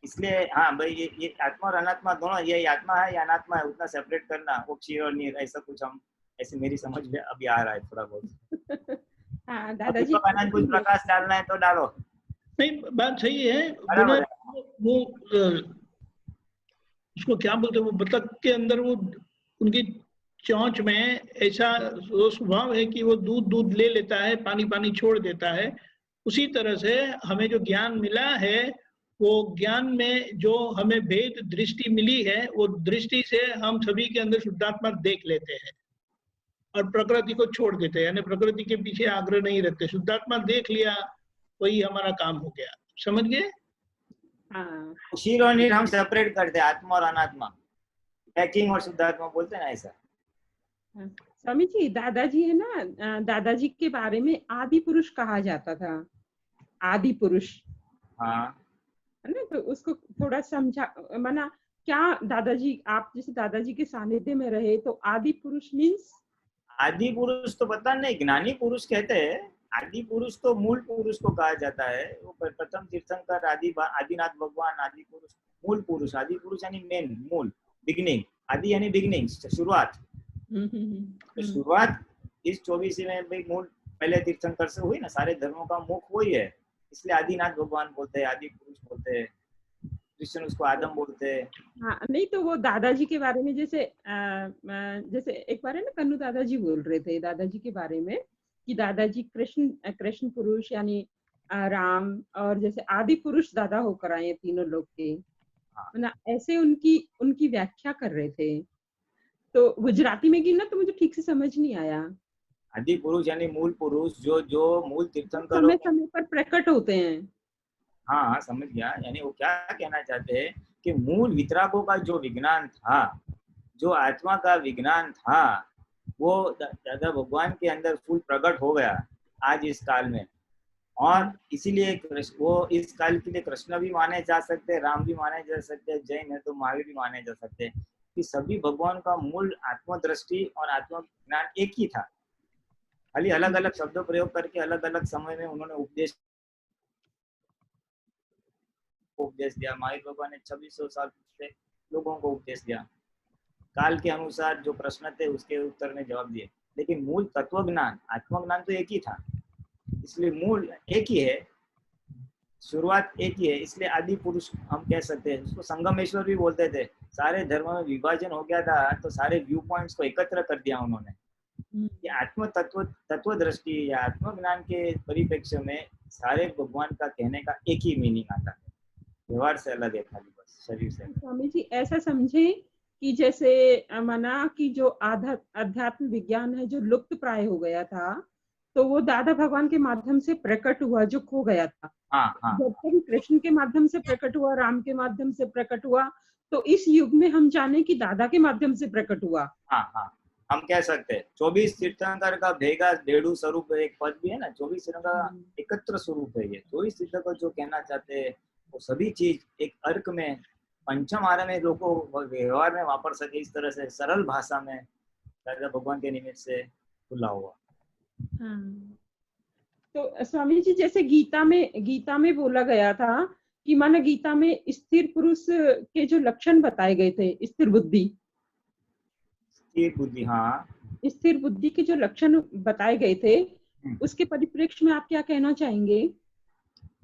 इसलिए हाँ भाई ये आत्मा और अनात्मा दोनों, ये आत्मा है या अनात्मा है, उतना सेपरेट करना, वो क्षीर और नीर, ऐसा कुछ हम, ऐसे मेरी समझ में अभी आ रहा है थोड़ा बहुत। हाँ दादाजी कुछ प्रकाश डालना है तो डालो। नहीं, बात सही है। वो उसको क्या बोलते हैं, वो बतख के अंदर वो उनकी चोंच में ऐसा वो स्वभाव है कि वो दूध दूध ले लेता है, पानी पानी छोड़ देता है। उसी तरह से हमें जो ज्ञान मिला है, वो ज्ञान में जो हमें भेद दृष्टि मिली है, वो दृष्टि से हम सभी के अंदर शुद्धात्मा देख लेते हैं और प्रकृति को छोड़ देते हैं, यानी प्रकृति के पीछे आग्रह नहीं रखते। शुद्धात्मा देख लिया, वही हमारा काम हो गया। समझ गए? हाँ, क्षीर और नीर हम सेपरेट करते हैं, आत्मा और अनात्मा, पैकिंग और शुद्धात्मा बोलते हैं ना, ऐसा। स्वामी जी दादाजी है ना, दादाजी के बारे में आदि पुरुष कहा जाता था, आदि पुरुष, हाँ है ना, तो उसको थोड़ा समझा, माना क्या दादाजी, आप जैसे दादाजी के सानिध्य में रहे तो आदि पुरुष मीन्स? आदि पुरुष तो पता नहीं, ज्ञानी पुरुष कहते हैं, आदि पुरुष तो मूल पुरुष को कहा जाता है। वो प्रथम तीर्थंकर आदिनाथ भगवान आदि पुरुष, मूल पुरुष, आदि पुरुष यानी मेन, मूल, बिगिनिंग, आदि यानी बिगिनिंग, शुरुआत। तो शुरुआत इस 24 में भाई मूल पहले तीर्थंकर से हुई ना, सारे धर्मों का मुख वही है, इसलिए आदिनाथ भगवान बोलते हैं, आदि पुरुष बोलते हैं, कृष्ण उसको आदम बोलते हैं। हाँ, नहीं तो वो दादाजी के बारे में जैसे जैसे एक बार है ना, कन्नू दादाजी बोल रहे थे दादाजी के बारे में कि दादाजी कृष्ण पुरुष यानी राम, और जैसे आदि पुरुष दादा होकर आए तीनों लोग के, ना ऐसे उनकी व्याख्या कर रहे थे। तो गुजराती में की ना, तो मुझे ठीक से समझ नहीं आया। आदि पुरुष यानी मूल पुरुष, जो मूल तीर्थंकर समय समय पर प्रकट होते हैं। हाँ समझ गया, यानी वो क्या कहना चाहते हैं कि मूल वितरागों का जो विज्ञान था, जो आत्मा का विज्ञान था, वो दादा भगवान के अंदर फुल प्रकट हो गया आज इस काल में। और इसीलिए वो इस काल के लिए कृष्ण भी माने जा सकते हैं, राम भी माने जा सकते हैं, जैन है तो महावीर भी माने जा सकते हैं, कि सभी भगवान का मूल आत्मदृष्टि और आत्मज्ञान एक ही था। खाली अलग अलग शब्दों प्रयोग करके अलग अलग समय में उन्होंने उपदेश दिया। महावीर भगवान ने 2600 साल से लोगों को उपदेश दिया, काल के अनुसार जो प्रश्न थे उसके उत्तर में जवाब दिए, लेकिन मूल तत्वज्ञान, आत्मज्ञान तो एक ही था। इसलिए मूल एक ही है, शुरुआत एक ही है, इसलिए आदि पुरुष हम कह सकते हैं। उसको संगमेश्वर भी बोलते थे। सारे धर्म में विभाजन हो गया था तो सारे व्यू पॉइंट्स को एकत्र कर दिया उन्होंने। ये आत्म तत्व दृष्टि या आत्मज्ञान के परिप्रेक्ष्य में सारे भगवान का कहने का एक ही मीनिंग आता है, व्यवहार से अलग है, खाली बस शरीर से। स्वामी जी ऐसा समझे कि जैसे माना कि जो अध्यात्म विज्ञान है जो लुप्त प्राय हो गया था, तो वो दादा भगवान के माध्यम से प्रकट हुआ, जो खो गया था। हाँ। जब तक कृष्ण के माध्यम से प्रकट हुआ, राम के माध्यम से प्रकट हुआ, तो इस युग में हम जाने कि दादा के माध्यम से प्रकट हुआ। हाँ, हम कह सकते हैं 24 तीर्थंकर का भेगा डेढ़ू स्वरूप, एक पद भी है ना, 24 तीर्थंकर का एकत्र स्वरूप है ये। 24 तीर्थंकर जो कहना चाहते हैं वो सभी चीज एक अर्क में, पंचम आरे में लोगों व्यवहार में वापर सके, इस तरह से सरल भाषा में दादा भगवान के निमित्त से खुला हुआ। तो स्वामी जी जैसे गीता में बोला गया था कि माना गीता में स्थिर पुरुष के जो लक्षण बताए गए थे, स्थिर बुद्धि, हाँ, स्थिर बुद्धि के जो लक्षण बताए गए थे, उसके परिप्रेक्ष्य में आप क्या कहना चाहेंगे?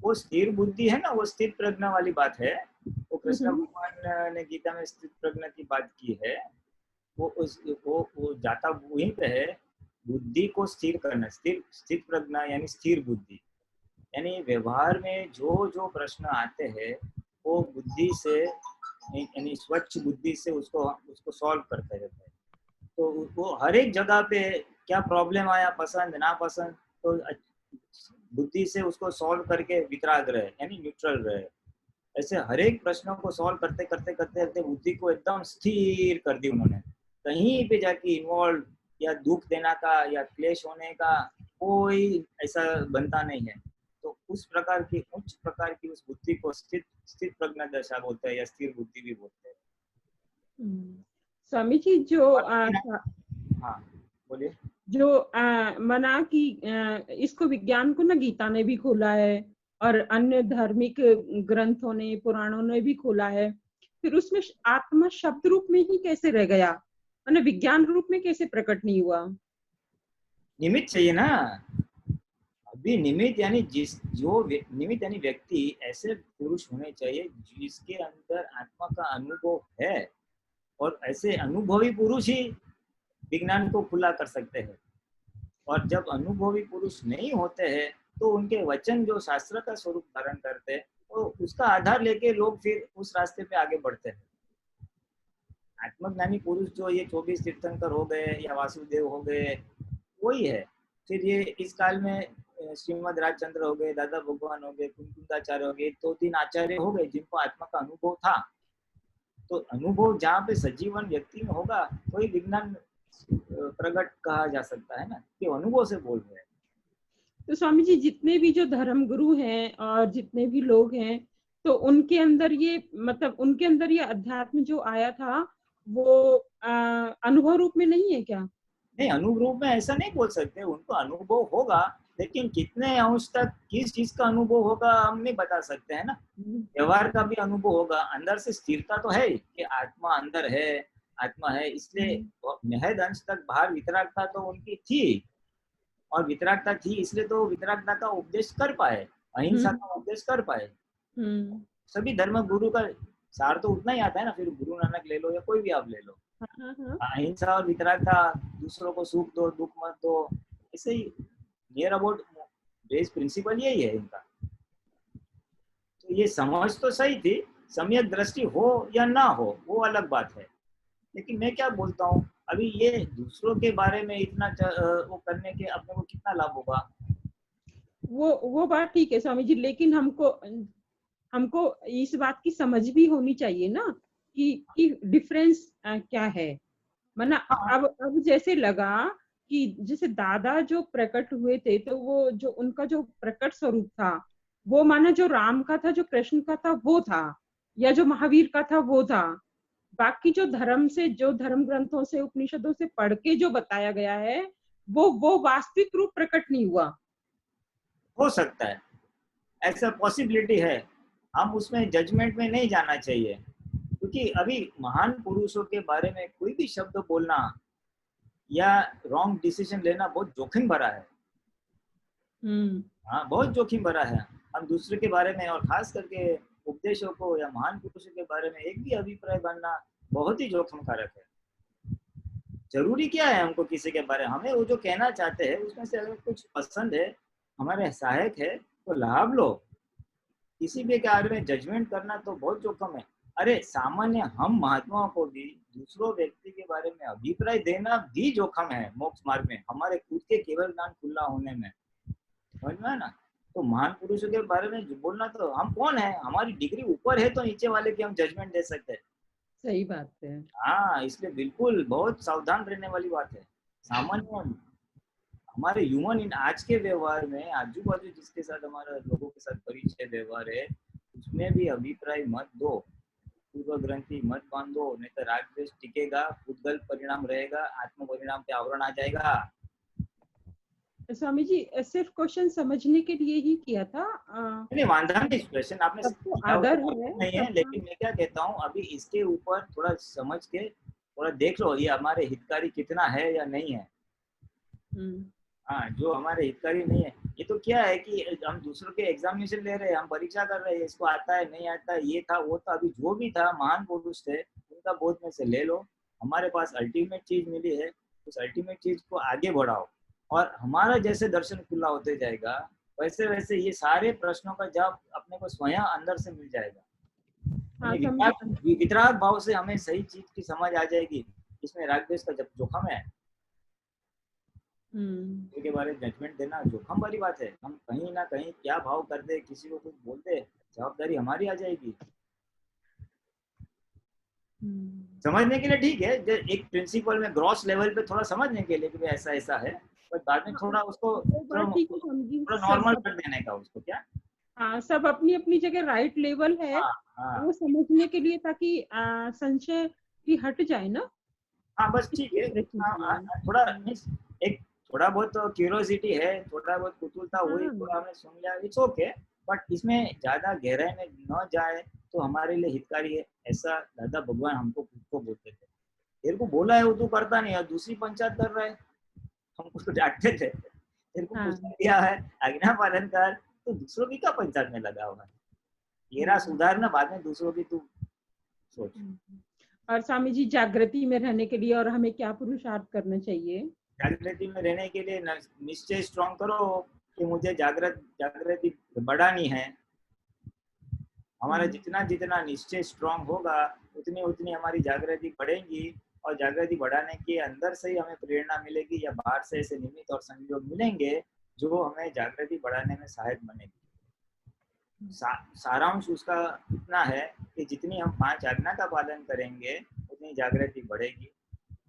वो स्थिर बुद्धि है ना, वो स्थिर प्रज्ञा वाली बात है। वो कृष्ण भगवान ने गीता में स्थिर प्रज्ञा की बात की है वो जाता वहीं पे है, बुद्धि को स्थिर करना, स्थिर प्रज्ञा यानी स्थिर बुद्धि। यानी व्यवहार में जो जो प्रश्न आते हैं वो बुद्धि से यानी स्वच्छ बुद्धि से उसको सॉल्व करते रहते हैं। तो वो हर एक जगह पे क्या प्रॉब्लम आया, पसंद ना पसंद, तो बुद्धि से उसको सॉल्व करके वितराग रहे यानी न्यूट्रल रहे। ऐसे हर एक प्रश्नों को सॉल्व करते करते करते करते बुद्धि को एकदम स्थिर कर दी उन्होंने। कहीं पे जाके इन्वॉल्व या दुख देना का या क्लेश होने का कोई ऐसा बनता नहीं है। तो उस प्रकार की उच्च प्रकार की उस बुद्धि को स्थिर प्रज्ञा दशा बोलते हैं या स्थिर बुद्धि भी बोलते हैं। स्वामी जी जो हाँ बोलिए। जो मना कि इसको विज्ञान को ना गीता ने भी खोला है और अन्य धार्मिक ग्रंथों ने, पुराणों ने भी खोला है, फिर उसमें आत्मा शब्द रूप में ही कैसे रह गया, मैंने विज्ञान रूप में कैसे प्रकट नहीं हुआ? निमित्त चाहिए ना। अभी निमित्त यानी निमित्त यानी व्यक्ति ऐसे पुरुष होने चाहिए जिसके अंदर आत्मा का अनुभव है, और ऐसे अनुभवी पुरुष ही विज्ञान को खुला कर सकते हैं। और जब अनुभवी पुरुष नहीं होते हैं तो उनके वचन जो शास्त्र का स्वरूप धारण करते हैं, तो उसका आधार लेके लोग फिर उस रास्ते पे आगे बढ़ते हैं। आत्मज्ञानी पुरुष जो ये 24 तीर्थंकर हो गए या वासुदेव हो गए, वही है। फिर ये इस काल में श्रीमद राजचंद्र हो गए, दादा भगवान हो गए, कुंकुंदाचार्य हो गए, 2-3 आचार्य हो गए जिनको आत्मा का अनुभव था। तो अनुभव जहाँ पे सजीवन व्यक्ति में होगा कोई विज्ञान प्रकट कहा जा सकता है ना, कि अनुभव से बोल रहे हैं। तो स्वामी जी जितने भी जो धर्म गुरु हैं और जितने भी लोग हैं, तो उनके अंदर ये मतलब उनके अंदर ये अध्यात्म जो आया था वो अनुभव रूप में नहीं है क्या? नहीं, अनुभव रूप में ऐसा नहीं बोल सकते। उनको अनुभव होगा, लेकिन कितने अंश तक किस चीज का अनुभव होगा हम नहीं बता सकते है ना। व्यवहार का भी अनुभव होगा। अंदर से स्थिरता तो है कि आत्मा अंदर है, आत्मा है, इसलिए निहित अंश तक बाहर वितरागता तो उनकी थी, और वितरागता थी इसलिए तो वितरागता का उपदेश कर पाए, अहिंसा का उपदेश कर पाए। सभी धर्म गुरु का सार तो उतना ही आता है ना। फिर गुरु नानक ले लो या कोई भी आप ले लो, अहिंसा और वितरागता, दूसरों को सुख दो दुख मत दो, ऐसे ही नियर अबाउट बेस प्रिंसिपल यही है इनका। तो ये समझ तो सही थी, सम्यक दृष्टि हो या ना हो वो अलग बात है। लेकिन मैं क्या बोलता हूँ, अभी ये दूसरों के बारे में इतना वो करने के अपने को कितना लाभ होगा? वो बात ठीक है स्वामी जी, लेकिन हमको इस बात की समझ भी होनी चाहिए ना कि डिफरेंस क्या है। माना अब जैसे लगा कि जैसे दादा जो प्रकट हुए थे, तो वो जो उनका जो प्रकट स्वरूप था वो माना जो राम का था, जो कृष्ण का था वो था, या जो महावीर का था वो था। बाकी जो धर्म ग्रंथों से, उपनिषदों से पढ़ के जो बताया गया है वो वास्तविक रूप प्रकट नहीं हुआ। हो सकता है, ऐसा पॉसिबिलिटी है। हम उसमें जजमेंट में नहीं जाना चाहिए, क्योंकि अभी महान पुरुषों के बारे में कोई भी शब्द बोलना या रॉन्ग डिसीजन लेना बहुत जोखिम भरा है। हाँ, बहुत जोखिम भरा है। हम दूसरे के बारे में और खास करके उपदेशों को या महान पुरुषों के बारे में एक भी अभिप्राय बनना बहुत ही जोखिम कारक है। जरूरी क्या है हमको किसी के बारे में, हमें वो जो कहना चाहते हैं उसमें से अगर कुछ पसंद है, हमारे सहायक है, तो लाभ लो। किसी भी बारे में जजमेंट करना तो बहुत जोखिम है। अरे सामान्य हम महात्माओं को भी दूसरों व्यक्ति के बारे में अभिप्राय देना भी जोखिम है मोक्ष मार्ग में, हमारे खुद के केवल ज्ञान खुला होने में, समझ में है ना। तो महान पुरुषों के बारे में बोलना, तो हम कौन है, हमारी डिग्री ऊपर है तो नीचे वाले की हम जजमेंट दे सकते हैं। सही बात है। हाँ, इसलिए बिल्कुल बहुत सावधान रहने वाली बात है। सामान्य हमारे ह्यूमन आज के व्यवहार में आजू बाजू जिसके साथ हमारा लोगों के साथ परिचय व्यवहार है, उसमें भी अभिप्राय मत दो, पूर्व ग्रंथि मत बांधो, नहीं तो राग द्वेष टिकेगा, उद्गल परिणाम रहेगा, आत्म परिणाम पे आवरण आ जाएगा। स्वामी जी सिर्फ क्वेश्चन समझने के लिए ही किया था। नहीं, वांधा नहीं, क्वेश्चन आपने आदर नहीं है, लेकिन मैं क्या कहता हूँ, अभी इसके ऊपर थोड़ा समझ के थोड़ा देख लो ये हमारे हितकारी कितना है या नहीं है। हाँ, जो हमारे हितकारी नहीं है, ये तो क्या है कि हम दूसरों के एग्जामिनेशन ले रहे हैं, हम परीक्षा कर रहे हैं, इसको आता है नहीं आता है, ये था वो था। अभी जो भी था महान पुरुष थे उनका बोध में से ले लो, हमारे पास अल्टीमेट चीज मिली है, उस अल्टीमेट चीज को आगे बढ़ाओ, और हमारा जैसे दर्शन खुला होते जाएगा वैसे वैसे ये सारे प्रश्नों का जवाब अपने को स्वयं अंदर से मिल जाएगा। हाँ, वितराग भाव से हमें सही चीज की समझ आ जाएगी। इसमें राग द्वेष का जब जोखम है के बारे में जजमेंट देना जोखम वाली बात है। हम कहीं ना कहीं क्या भाव कर दे, किसी को कुछ बोल दे, जवाबदारी हमारी आ जाएगी। समझने के लिए ठीक है, एक प्रिंसिपल में ग्रॉस लेवल पे थोड़ा समझने के लिए कि ऐसा ऐसा है, पर बाद में थोड़ा उसको थोड़ा नॉर्मल कर देने का उसको क्या। हाँ, सब अपनी अपनी जगह राइट लेवल है। वो समझने के लिए, ताकि संशय भी हट जाए ना। हाँ बस ठीक है, थोड़ा एक थोड़ा बहुत क्यूरियोसिटी है, थोड़ा बहुत कुतूहलता हुई, थोड़ा हमने सुन लिया, इट्स ओके, बट इसमें ज्यादा गहराई में न जाए तो हमारे लिए हितकारी है। ऐसा दादा भगवान हमको खुद को बोलते थे, तेरे को बोला है वो तू करता नहीं है, दूसरी पंचायत कर रहा है। हम उसको डांटते थे, तेरे को पूछ दिया है आज्ञा पालन कर, तो दूसरों की क्या पंचायत में लगा हुआ है, तेरा सुधार ना, बाद में दूसरों की तू सोच। और स्वामी जी, जागृति में रहने के लिए और हमें क्या पुरुषार्थ करना चाहिए? जागृति में रहने के लिए निश्चय स्ट्रॉन्ग करो कि मुझे जागृति बढ़ानी है। हमारा जितना जितना निश्चय स्ट्रॉन्ग होगा उतनी उतनी हमारी जागृति बढ़ेगी, और जागृति बढ़ाने के अंदर से ही हमें प्रेरणा मिलेगी या बाहर से ऐसे निमित्त और संयोग मिलेंगे जो हमें जागृति बढ़ाने में सहायक बनेगी। सारांश उसका इतना है कि जितनी हम 5 आज्ञा का पालन करेंगे उतनी जागृति बढ़ेगी।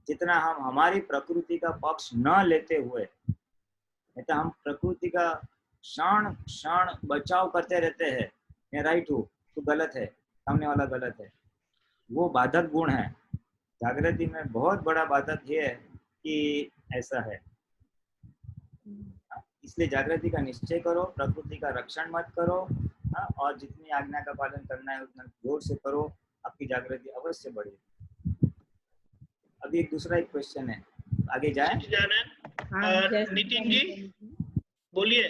जितना हम हमारी प्रकृति का पक्ष न लेते हुए, नहीं तो हम प्रकृति का क्षण क्षण बचाव करते रहते हैं, मैं राइट हूँ तो गलत है, सामने वाला गलत है, वो बाधक गुण है। जागृति में बहुत बड़ा बाधक ये है कि ऐसा है। इसलिए जागृति का निश्चय करो, प्रकृति का रक्षण मत करो, और जितनी आज्ञा का पालन करना है उतना जोर से करो, आपकी जागृति अवश्य बढ़ेगी। अभी एक दूसरा एक क्वेश्चन है, आगे जाएं। नितिन जी बोलिए।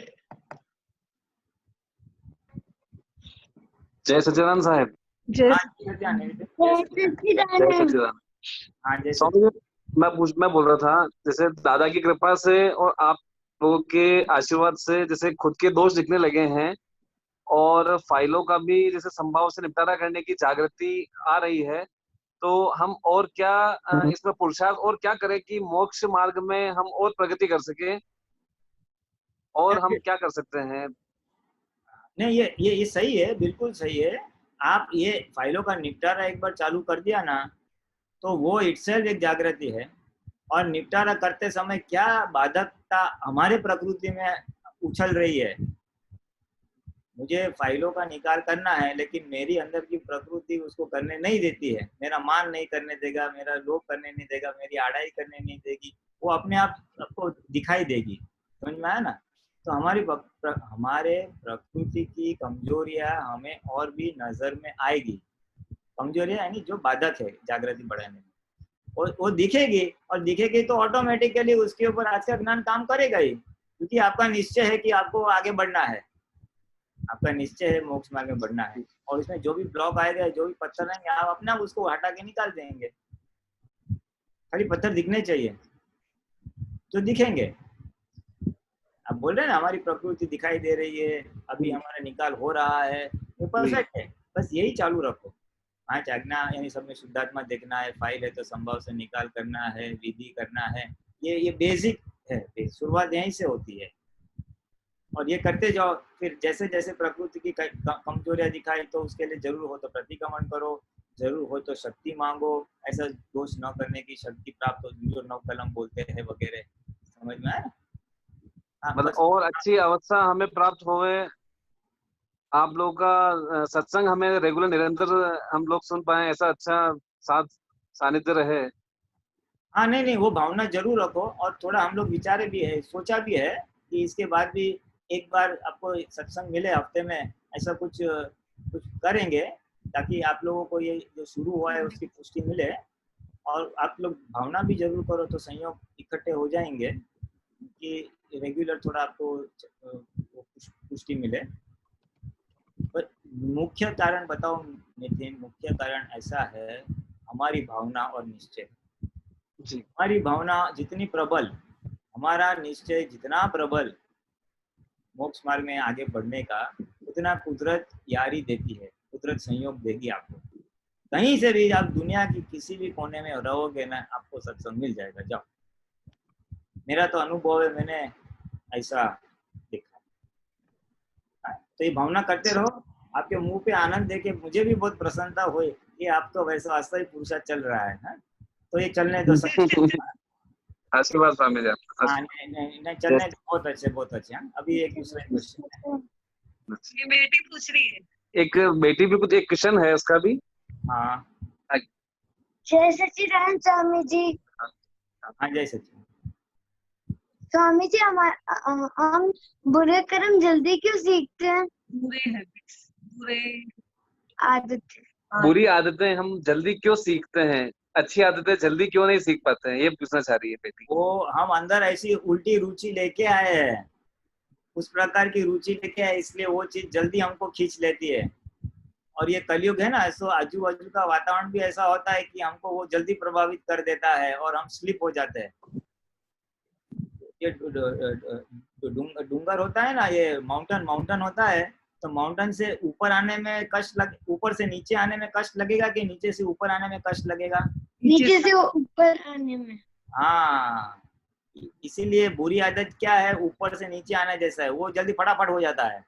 जय सच्चिदानंद साहब। जय सच्चिदानंद। मैं बोल रहा था, जैसे दादा की कृपा से और आप लोगों के आशीर्वाद से जैसे खुद के दोष दिखने लगे हैं और फाइलों का भी जैसे संभाव से निपटारा करने की जागृति आ रही है, तो हम और क्या इसमें पुरुषार्थ और क्या करें कि मोक्ष मार्ग में हम और प्रगति कर सके, और हम क्या कर सकते हैं? नहीं, ये सही है, बिल्कुल सही है। आप ये फाइलों का निपटारा एक बार चालू कर दिया ना, तो वो इटसेल्फ एक जागृति है। और निपटारा करते समय क्या बाधकता हमारे प्रकृति में उछल रही है, मुझे फाइलों का निकाल करना है लेकिन मेरी अंदर की प्रकृति उसको करने नहीं देती है, मेरा मान नहीं करने देगा, मेरा लोभ करने नहीं देगा, मेरी आड़ाई करने नहीं देगी, वो अपने आप सबको दिखाई देगी। समझ में आया ना? तो हमारे प्रकृति की कमजोरियां हमें और भी नजर में आएगी। कमजोरियां यानी जो बाधक है जागृति बढ़ाने में, वो दिखेगी, और दिखेगी तो ऑटोमेटिकली उसके ऊपर आज का ज्ञान काम करेगा ही, क्योंकि आपका निश्चय है कि आपको आगे बढ़ना है, आपका निश्चय है मोक्ष मार्ग में बढ़ना है। और इसमें जो भी ब्लॉक आएगा, जो भी पत्थर आएंगे, आप अपने आप उसको हटा के निकाल देंगे। खाली पत्थर दिखने चाहिए तो दिखेंगे। आप बोल रहे हैं ना हमारी प्रकृति दिखाई दे रही है, अभी हमारा निकाल हो रहा है, ये परफेक्ट है, बस यही चालू रखो। 5 आज्ञा यानी सब में शुद्धात्मा देखना है, फाइल है तो संभव से निकाल करना है, विधि करना है, ये बेसिक है, शुरुआत यहीं से होती है। और ये करते जाओ, फिर जैसे जैसे प्रकृति की कमजोरियां दिखाई तो उसके लिए जरूर हो तो प्रतिक्रमण करो, जरूर हो तो शक्ति मांगो, ऐसा दोष न करने की शक्ति प्राप्त हो जो 9 कलम बोलते हैं वगैरह। समझ में आया? मतलब और अच्छी अवस्था हमें प्राप्त होवे, आप लोगों का सत्संग हमें रेगुलर निरंतर हम लोग सुन पाए, ऐसा अच्छा साथ सानिध्य रहे। हाँ, नहीं, वो भावना जरूर रखो। और थोड़ा हम लोग विचारे भी है, सोचा भी है कि इसके बाद भी एक बार आपको सत्संग मिले हफ्ते में, ऐसा कुछ करेंगे ताकि आप लोगों को ये जो शुरू हुआ है उसकी पुष्टि मिले। और आप लोग भावना भी जरूर करो तो संयोग इकट्ठे हो जाएंगे कि रेगुलर थोड़ा आपको पुष्टि मिले। पर मुख्य कारण बताओ नितिन, मुख्य कारण ऐसा है हमारी भावना और निश्चय। जी। हमारी भावना जितनी प्रबल, हमारा निश्चय जितना प्रबल मोक्ष मार्ग में आगे बढ़ने का, उतना कुदरत यारी देती है, कुदरत संयोग देगी आपको। कहीं से भी आप दुनिया की किसी भी कोने में रहोगे ना, आपको सत्संग मिल जाएगा। जाओ, मेरा तो अनुभव है, मैंने ऐसा देखा। तो ये भावना करते रहो। आपके मुंह पे आनंद देके मुझे भी बहुत प्रसन्नता हुई कि आप तो वैसा वास्तविक पुरुषार्थ चल रहा है ना? तो ये चलने दो सब। आशीर्वाद स्वामी जी। हाँ, नहीं चलने दो, बहुत अच्छे। हाँ, अभी एक दूसरा क्वेश्चन है। ये बेटी पूछ रही है। एक बेटी भी कुछ, एक क्वेश्चन है उसका भी। हाँ जय सच्चिदानंद स्वामी जी। हाँ, जय सच्चिदानंद स्वामी जी, हम बुरे कर्म जल्दी क्यों सीखते हैं? बुरे हैबिट्स, बुरे आदत। बुरी आदतें हम जल्दी क्यों सीखते हैं, अच्छी आदतें जल्दी क्यों नहीं सीख पाते हैं, ये पूछना चाह रही है बेटी। वो हम अंदर ऐसी उल्टी रुचि लेके आए हैं, उस प्रकार की रुचि लेके आए, इसलिए वो चीज जल्दी हमको खींच लेती है। और ये कलयुग है ना, सो आजू बाजू का वातावरण भी ऐसा होता है कि हमको वो जल्दी प्रभावित कर देता है और हम स्लिप हो जाते हैं। ये डूंगर होता है ना, ये माउंटेन होता है, तो माउंटेन से ऊपर आने में कष्ट ऊपर से नीचे आने में कष्ट लगेगा कि नीचे से ऊपर आने में कष्ट लगेगा? नीचे से ऊपर आने में। हाँ, इसीलिए बुरी आदत क्या है, ऊपर से नीचे आना जैसा है, वो जल्दी फटाफट हो जाता है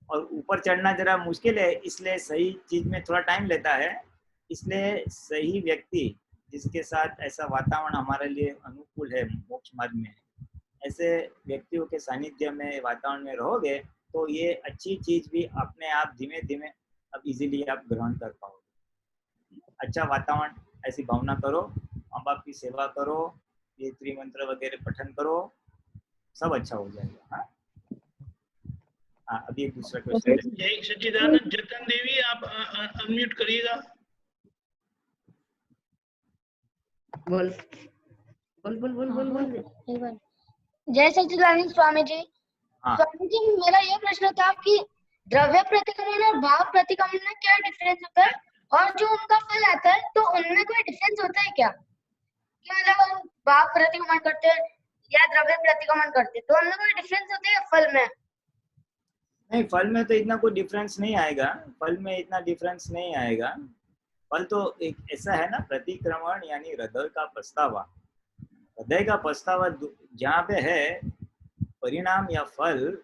और ऊपर चढ़ना जरा मुश्किल है, इसलिए सही चीज में थोड़ा टाइम लेता है। इसलिए सही व्यक्ति जिसके साथ ऐसा वातावरण हमारे लिए अनुकूल है मोक्ष मार्ग में, ऐसे व्यक्तियों के सानिध्य में, वातावरण में रहोगे तो ये अच्छी चीज भी अपने आप धीमे धीमे अब इजीली आप ग्रहण कर पाओगे। अच्छा वातावरण, ऐसी भावना करो, माँ बाप की सेवा करो, ये त्रिमंत्र वगैरह पठन करो, सब अच्छा हो जाएगा। हाँ, अभी एक दूसरा क्वेश्चन। जय सच्चिदानंद। जतन देवी, आप अनम्यूट करिएगा। बोल बोल बोल बोल बोल बोल। जय सच्चिदानंद स्वामी जी। स्वामी जी, मेरा ये प्रश्न था कि द्रव्य प्रतिक्रमण और भाव प्रतिक्रमण में क्या डिफरेंस होता है, और जो उनका फल आता है तो उनमें कोई डिफरेंस होता है क्या? कि मतलब हम भाव प्रतिक्रमण करते हैं या द्रव्य प्रतिक्रमण करते हैं, तो उनमें कोई डिफरेंस होता है फल में? नहीं, फल में तो इतना कोई डिफरेंस नहीं आएगा, फल में इतना डिफरेंस नहीं आएगा। फल तो एक ऐसा है ना, प्रतिक्रमण यानी हृदय का पछतावा। हृदय का पछतावा जहाँ पे है, परिणाम या फल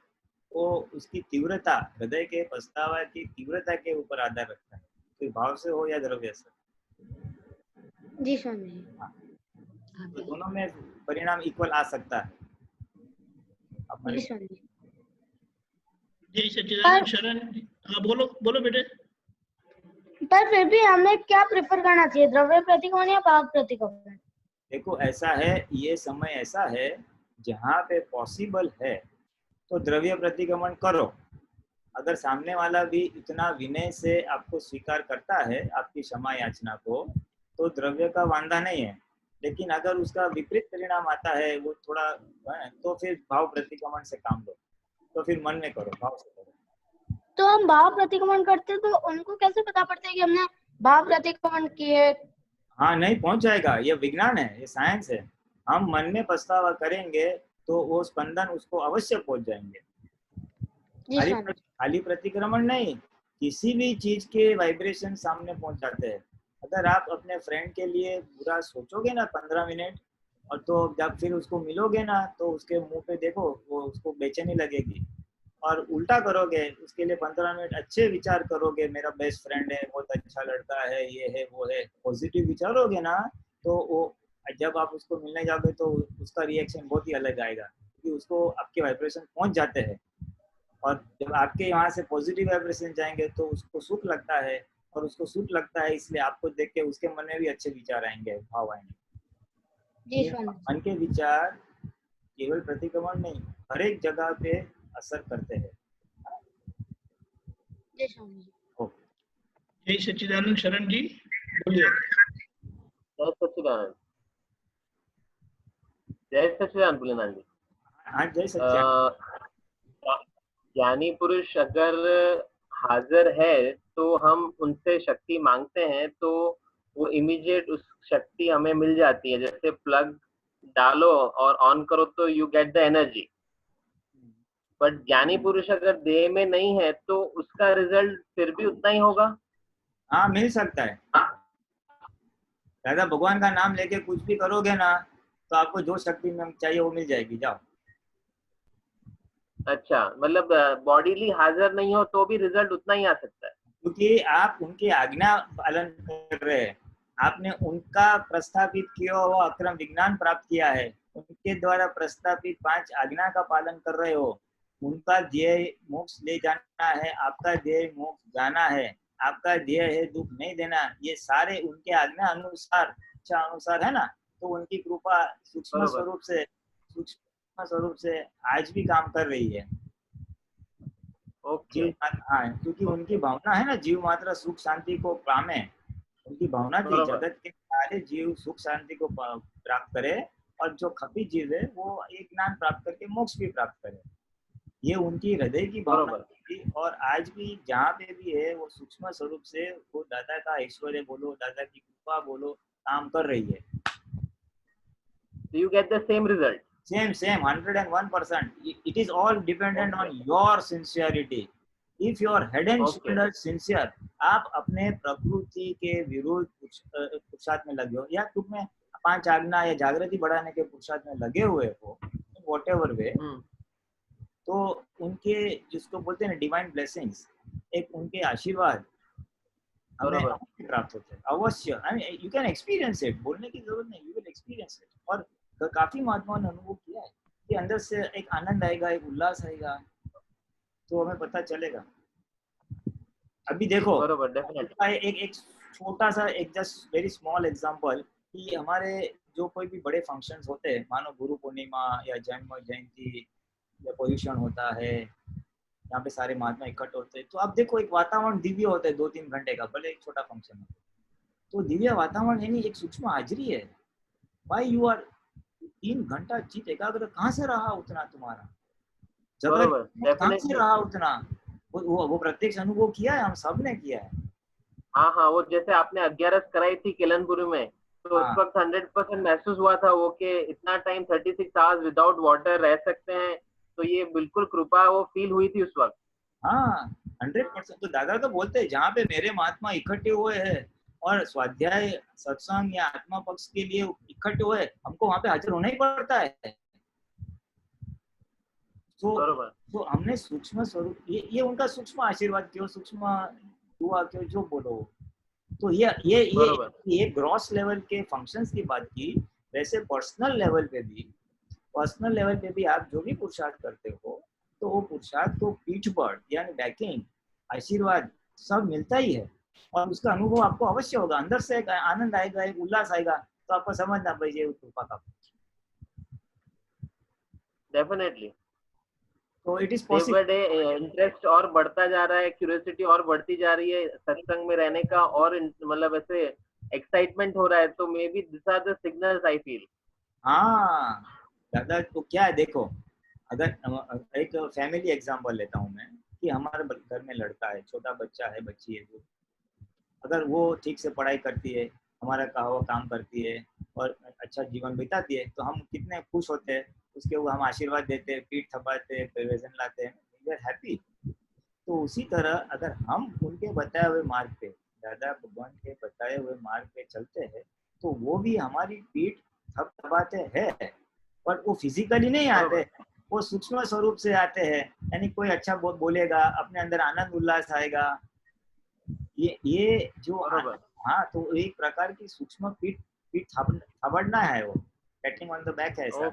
वो उसकी तीव्रता, हृदय के पछतावा की तीव्रता के ऊपर आधार रखता है, तो भाव से हो या द्रव्य से। जी स्वामी। तो दोनों में परिणाम इक्वल आ सकता है। जी स्वामी। जय सच्चिदानंद। शरण, हाँ बोलो बोलो बेटे। पर फिर भी हमें क्या प्रेफर करना चाहिए, द्रव्य प्रतिक्रमण या भाव प्रतिक्रमण? देखो ऐसा है, ये समय ऐसा है जहाँ पे पॉसिबल है तो द्रव्य प्रतिक्रमण करो। अगर सामने वाला भी इतना विनय से आपको स्वीकार करता है आपकी क्षमा याचना को, तो द्रव्य का वांधा नहीं है। लेकिन अगर उसका विपरीत परिणाम आता है, वो थोड़ा तो फिर भाव प्रतिक्रमण से काम लो, तो फिर मन में करो, भाव से करो। तो हम भाव प्रतिक्रमण करते तो उनको कैसे पता पड़ता है कि हमने भाव प्रतिक्रमण किए? हाँ, नहीं पहुंच जाएगा, ये विज्ञान है, ये साइंस है। हम मन में पछतावा करेंगे तो वो स्पंदन उसको अवश्य पहुंच जाएंगे। खाली प्रतिक्रमण नहीं, किसी भी चीज के वाइब्रेशन सामने पहुंच जाते हैं। अगर आप अपने फ्रेंड के लिए बुरा सोचोगे ना 15 मिनट, और तो जब फिर उसको मिलोगे ना तो उसके मुंह पे देखो, वो उसको बेचैनी लगेगी। और उल्टा करोगे, उसके लिए 15 मिनट अच्छे विचार करोगे, मेरा बेस्ट फ्रेंड है, बहुत अच्छा लड़का है, ये है वो है, पॉजिटिव विचारोगे ना, तो वो जब आप उसको मिलने जाओगे तो उसका रिएक्शन बहुत ही अलग आएगा, क्योंकि उसको आपके वाइब्रेशन पहुंच जाते हैं। और जब आपके यहाँ से पॉजिटिव वाइब्रेशन जाएंगे तो उसको सुख लगता है, और उसको सुख लगता है इसलिए आपको देख के उसके मन में भी अच्छे विचार आएंगे, भाव आएंगे। मन के विचार केवल प्रतिक्रमण नहीं, हर एक जगह पे असर करते हैं। जय सच्चिदानंद। शरण जी बोलिए। जय सच्चिदानंद। जय सच्चिदानंद भोलेनाथ जी। हाँ, जय सच्चिदानंद। ज्ञानी पुरुष अगर हाजिर है तो हम उनसे शक्ति मांगते हैं, तो वो इमीडिएट उस शक्ति हमें मिल जाती है, जैसे प्लग डालो और ऑन करो तो you get the energy. But ज्ञानी पुरुष अगर देह में नहीं है तो उसका रिजल्ट फिर भी उतना ही होगा। हाँ, मिल सकता है। दादा भगवान का नाम लेके कुछ भी करोगे ना तो आपको जो शक्ति में चाहिए वो मिल जाएगी। जाओ। अच्छा, मतलब बॉडीली हाजिर नहीं हो तो भी रिजल्ट उतना ही आ सकता है, क्योंकि आप उनकी आज्ञा पालन कर रहे हैं। आपने उनका प्रस्तावित किया हुआ अक्रम विज्ञान प्राप्त किया है, उनके द्वारा प्रस्तावित 5 आज्ञा का पालन कर रहे हो। उनका ध्येय मोक्ष ले जाना है, आपका ध्येय मोक्ष जाना है, आपका ध्येय है दुख नहीं देना। ये सारे उनके आज्ञा अनुसार, इच्छा अनुसार है ना। तो उनकी कृपा सूक्ष्म स्वरूप से आज भी काम कर रही है। ओके। हाँ, क्योंकि उनकी भावना है ना, जीव मात्र सुख शांति को पावे। उनकी भावना थी जगत के सारे जीव सुख शांति को प्राप्त करे और जो खपी जीव है वो एक ज्ञान प्राप्त करके मोक्ष भी प्राप्त करे। ये उनकी हृदय की भावना थी और आज भी जहाँ पे भी है वो सूक्ष्म स्वरूप से वो दादा का ऐश्वर्य बोलो, दादा की कृपा बोलो, काम कर रही है। You get the same result. Same 101%. It is all dependent on your sincerity. If your head and shoulders sincere, आप अपने प्रकृति के विरुद्ध पुरुषार्थ में लगे हो या तुम में 5 आज्ञा या जागृति बढ़ाने के पुरुषार्थ में लगे हुए हो, whatever way, तो उनके जिसको बोलते हैं डिवाइन ब्लेसिंग्स, एक उनके आशीर्वाद हमें प्राप्त होते हैं अवश्य। यू कैन एक्सपीरियंस इट, बोलने की जरूरत नहीं, यू विल एक्सपीरियंस इट। और काफी महात्माओं ने अनुभव किया है कि अंदर से एक आनंद आएगा, एक उल्लास आएगा, तो हमें पता चलेगा। अभी देखो एक छोटा सा एक जस्ट वेरी स्मॉल एग्जांपल कि हमारे जो कोई भी बड़े फंक्शंस होते हैं, मानो गुरु पूर्णिमा या जन्म जयंती या पोल्यूशन होता है, यहाँ पे सारे महात्मा इकट्ठे होते हैं, तो अब देखो एक वातावरण दिव्य होता है 2-3 घंटे का, भले एक छोटा फंक्शन हो तो दिव्य वातावरण यानी एक सूक्ष्म हाजिरी है। भाई यू आर 3 घंटा चित्त एकाग्र कहाँ से रहा उतना तुम्हारा, जगत कहाँ से रहा उतना, वो प्रत्यक्ष अनुभव किया है, हम सब ने किया है। हाँ, वो जैसे आपने 11 कराई थी केलनपुरी में, तो उस वक्त 100% महसूस हुआ था वो कि इतना टाइम 36 आवर्स विदाउट वाटर रह सकते हैं, तो ये बिल्कुल कृपा वो फील हुई थी उस वक्त। हाँ 100%। तो दादा तो बोलते हैं जहाँ पे मेरे महात्मा इकट्ठे हुए हैं और स्वाध्याय सत्संग या आत्मा पक्ष के लिए इकट्ठे हुए, हमको वहाँ पे हाजिर होना ही पड़ता है। तो हमने सूक्ष्म स्वरूप, ये उनका सूक्ष्म आशीर्वाद क्यों, सूक्ष्म दुआ क्यों, जो बोलो। तो ये ग्रॉस लेवल के फंक्शंस की बात की। वैसे पर्सनल लेवल पे भी आप जो भी पुरुषार्थ करते हो तो वो पुरुषार्थ को पीठ पर यानी बैकिंग, आशीर्वाद सब मिलता ही है और उसका अनुभव आपको अवश्य होगा। अंदर से एक आनंद आएगा, एक उल्लास आएगा, तो आपको समझना भाई ये कृपा का। डेफिनेटली। तो इट इज पॉसिबल। इंटरेस्ट और बढ़ता जा रहा है, क्यूरियोसिटी और बढ़ती जा रही है सत्संग में रहने का, और मतलब ऐसे एक्साइटमेंट हो रहा है, तो may be this are the signals I feel. हाँ दादा, तो क्या है देखो, अगर एक फैमिली एग्जांपल लेता हूँ मैं कि हमारे घर में लड़का है, छोटा बच्चा है, बच्ची है, जो अगर वो ठीक से पढ़ाई करती है, हमारा कहा हुआ काम करती है और अच्छा जीवन बिताती है, तो हम कितने खुश होते हैं, उसके वो हम आशीर्वाद देते हैं, पीठ थपाते हैं, प्रवेशन लाते हैं, वी आर हैप्पी। तो उसी तरह अगर हम उनके बताए हुए मार्ग पे, दादा भगवान के बताए हुए मार्ग पे चलते हैं, तो वो भी हमारी पीठ थपथपाते हैं, पर वो फिजिकली नहीं आते, वो सूक्ष्म स्वरूप से आते हैं। यानी कोई अच्छा बोलेगा, अपने अंदर आनंद उल्लास आएगा, ये जो हाँ, तो एक प्रकार की सूक्ष्म पीठ थपड़ना है, वो पैटिंग ऑन द बैक है ऐसा।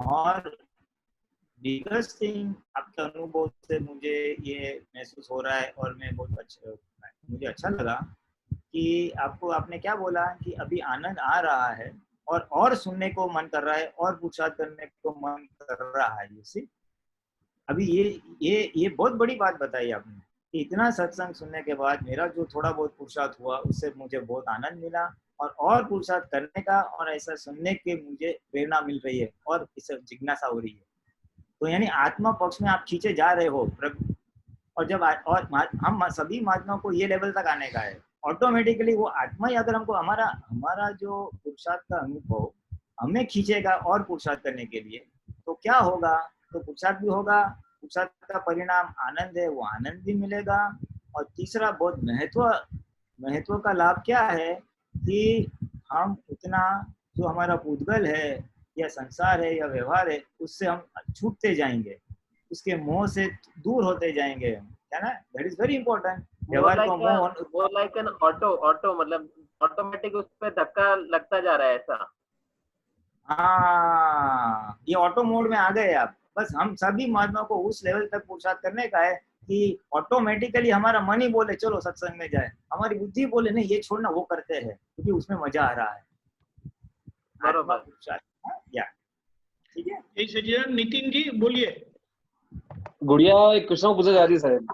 और बिगेस्ट थिंग आपके अनुभव से मुझे ये महसूस हो रहा है और मैं मुझे अच्छा लगा कि आपने क्या बोला कि अभी आनंद आ रहा है और सुनने को मन कर रहा है और पुरुषार्थ करने को मन कर रहा है। अभी ये बहुत बड़ी बात बताई आपने कि इतना सत्संग सुनने के बाद मेरा जो थोड़ा बहुत पुरुषार्थ हुआ उससे मुझे बहुत आनंद मिला और पुरुषार्थ करने का और ऐसा सुनने के मुझे प्रेरणा मिल रही है और इस जिज्ञासा हो रही है। तो यानी आत्मा पक्ष में आप खींचे जा रहे हो और जब और हम सभी महात्माओं को ये लेवल तक आने का है ऑटोमेटिकली वो आत्मा ही अगर हमको हमारा जो पुरुषार्थ का अनुभव हमें खींचेगा और पुरुषार्थ करने के लिए, तो क्या होगा, तो पुरुषार्थ भी होगा, पुरुषार्थ का परिणाम आनंद है, वो आनंद भी मिलेगा। और तीसरा बहुत महत्व का लाभ क्या है कि हम उतना जो हमारा उद्गल है या संसार है या व्यवहार है उससे हम छूटते जाएंगे, उसके मोह से दूर होते जाएंगे, है ना। That is very important. व्यवहार को मोह लाइक एन ऑटो मतलब ऑटोमेटिक उस पर धक्का लगता जा रहा है ऐसा। हाँ, ये ऑटो मोड में आ गए आप। बस हम सभी महात्मा को उस लेवल तक पुरुषार्थ करने का है कि ऑटोमेटिकली हमारा मन ही बोले चलो सत्संग में जाए, हमारी बुद्धि बोले नहीं ये छोड़ना, वो करते हैं क्योंकि उसमें मजा आ रहा है। बरोबर। या ठीक है। यही सचिदानंद। नितिन जी बोलिए। गुड़िया एक क्वेश्चन पूछा जा रही है साहब,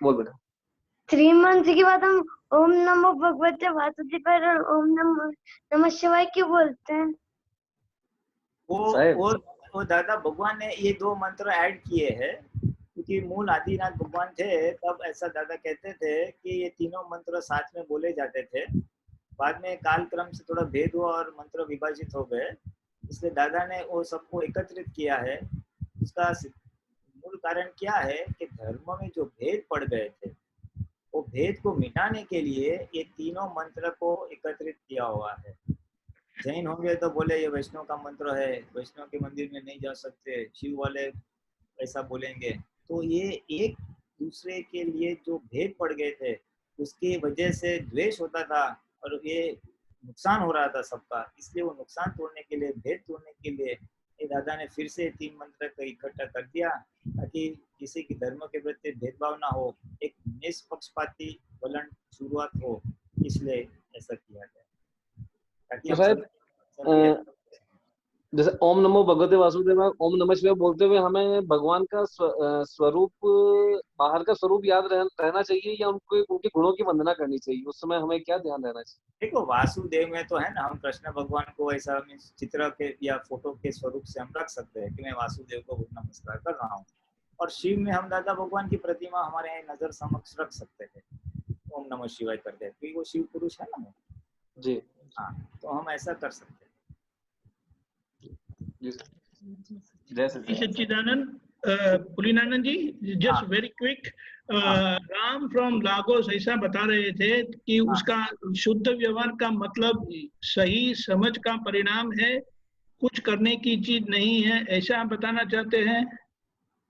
बोल बेटा। श्रीमान जी की बात हम ओम नमो भगवते वासुदेवाय और ओम नमः शिवाय क्यों बोलते हैं? वो दादा भगवान ने ये दो मंत्र ऐड किए हैं क्योंकि मूल आदिनाथ भगवान थे तब ऐसा दादा कहते थे कि ये तीनों मंत्र साथ में बोले जाते थे। बाद में काल क्रम से थोड़ा भेद हुआ और मंत्र विभाजित हो गए, इसलिए दादा ने वो सबको एकत्रित किया है। उसका मूल कारण क्या है कि धर्म में जो भेद पड़ गए थे वो भेद को मिटाने के लिए ये तीनों मंत्र को एकत्रित किया हुआ है। जैन होंगे तो बोले ये वैष्णव का मंत्र है, वैष्णव के मंदिर में नहीं जा सकते, शिव वाले ऐसा बोलेंगे। तो ये एक दूसरे के लिए जो भेद पड़ गए थे उसकी वजह से द्वेष होता था और ये नुकसान हो रहा था सबका, इसलिए वो नुकसान तोड़ने के लिए, भेद तोड़ने के लिए ये दादा ने फिर से 3 मंत्र को इकट्ठा कर दिया ताकि किसी की धर्म के प्रति भेदभाव ना हो, एक निष्पक्षपाती वलन शुरुआत हो, इसलिए ऐसा किया गया ताकि तो जैसे ओम नमो भगवते वासुदेवाय, ओम नमः शिवाय बोलते हुए हमें भगवान का स्वरूप, बाहर का स्वरूप याद रहना चाहिए या उनके गुणों की वंदना करनी चाहिए? उस समय हमें क्या ध्यान रहना चाहिए? देखो वासुदेव में तो है ना, हम कृष्ण भगवान को ऐसा चित्र के या फोटो के स्वरूप से हम रख सकते हैं कि मैं वासुदेव को नमस्कार कर रहा हूँ। और शिव में हम दादा भगवान की प्रतिमा हमारे नजर समक्ष रख सकते हैं, ओम नमः शिवाय करते हैं क्योंकि वो शिव पुरुष है ना जी। हाँ, तो हम ऐसा कर सकते हैं। जय Sachchidananda. Pulinananda ji just very quick, Ram from Lagos ऐसा बता रहे थे कि उसका शुद्ध व्यवहार का मतलब सही समझ का परिणाम है, कुछ करने की चीज नहीं है, ऐसा आप बताना चाहते हैं?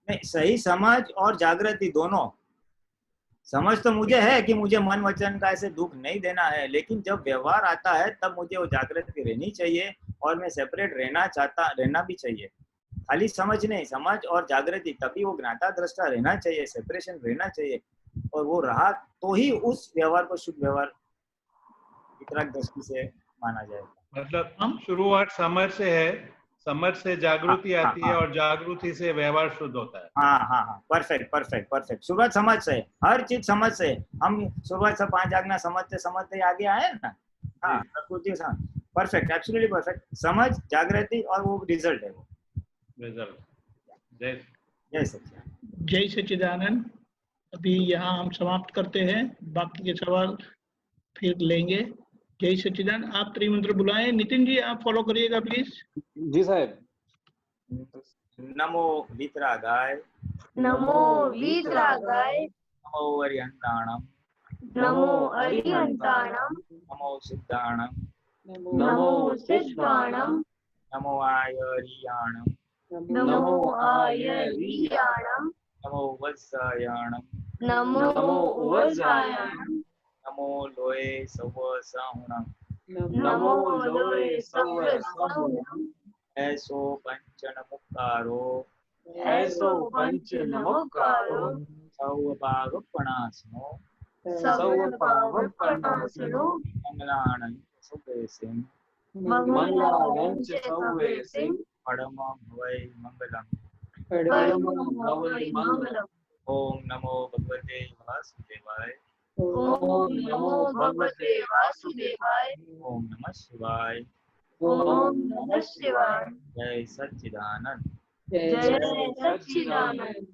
नहीं, सही समझ और जागृति दोनों। समझ तो मुझे है कि मुझे मन वचन का ऐसे दुख नहीं देना है, लेकिन जब व्यवहार आता है तब मुझे वो जागृति रहनी चाहिए और मैं सेपरेट रहना भी चाहिए। खाली समझ नहीं, समझ और जागृति, तभी वो ज्ञाता दृष्टा रहना चाहिए, सेपरेशन रहना चाहिए। और वो रहा तो ही उस व्यवहार को शुद्ध व्यवहार वितराग दृष्टि से माना जाएगा। मतलब हम शुरुआत समझ से है, समझ से जागृति आती है और जागृति से व्यवहार शुद्ध होता है। हाँ, परफेक्ट। शुरुआत समझ से, हर चीज समझ से। हम शुरुआत से 5 आज्ञा समझते आगे आए ना। हाँ, परफेक्ट, एब्सोल्युटली परफेक्ट। समझ, जागृति और वो रिजल्ट है, वो रिजल्ट। जय सच्चिदानंद। अभी यहाँ हम समाप्त करते हैं, बाकी के सवाल फिर लेंगे। जय सच्चिदानंद। आप त्रिमंत्र बुलाएं। नितिन जी आप फॉलो करिएगा प्लीज। जी साहब। नमो वीतरागाय, नमो वीतरागाय, नमो अरिहंताणम, नमो अरिहंताणम, नमो सिद्धाणम, नमो सिद्धाणम, नमो आयरियाणम, नमो आयरियाणम, नमो वत्सायाणम, नमो वत्सायाणम, नमो लोये सवसाहुणम, नमो लोये सवसाहुणम, ऐसो पंच नमुक्कारो, ऐसो पंच नमुक्कारो, सौभागपणासनो, सौभागपणासनो, मंगलाणं सुभेसिं, मंगलाणं सुभेसिं, परमं भवै मंगलम्, परमं भवै मंगलम्। ओम नमो भगवते वासुदेवाय, ओम नमो भगवते वासुदेवाय, ओम नमः शिवाय, ओम नमः शिवाय। जय सच्चिदानंद। जय सच्चिदानंद।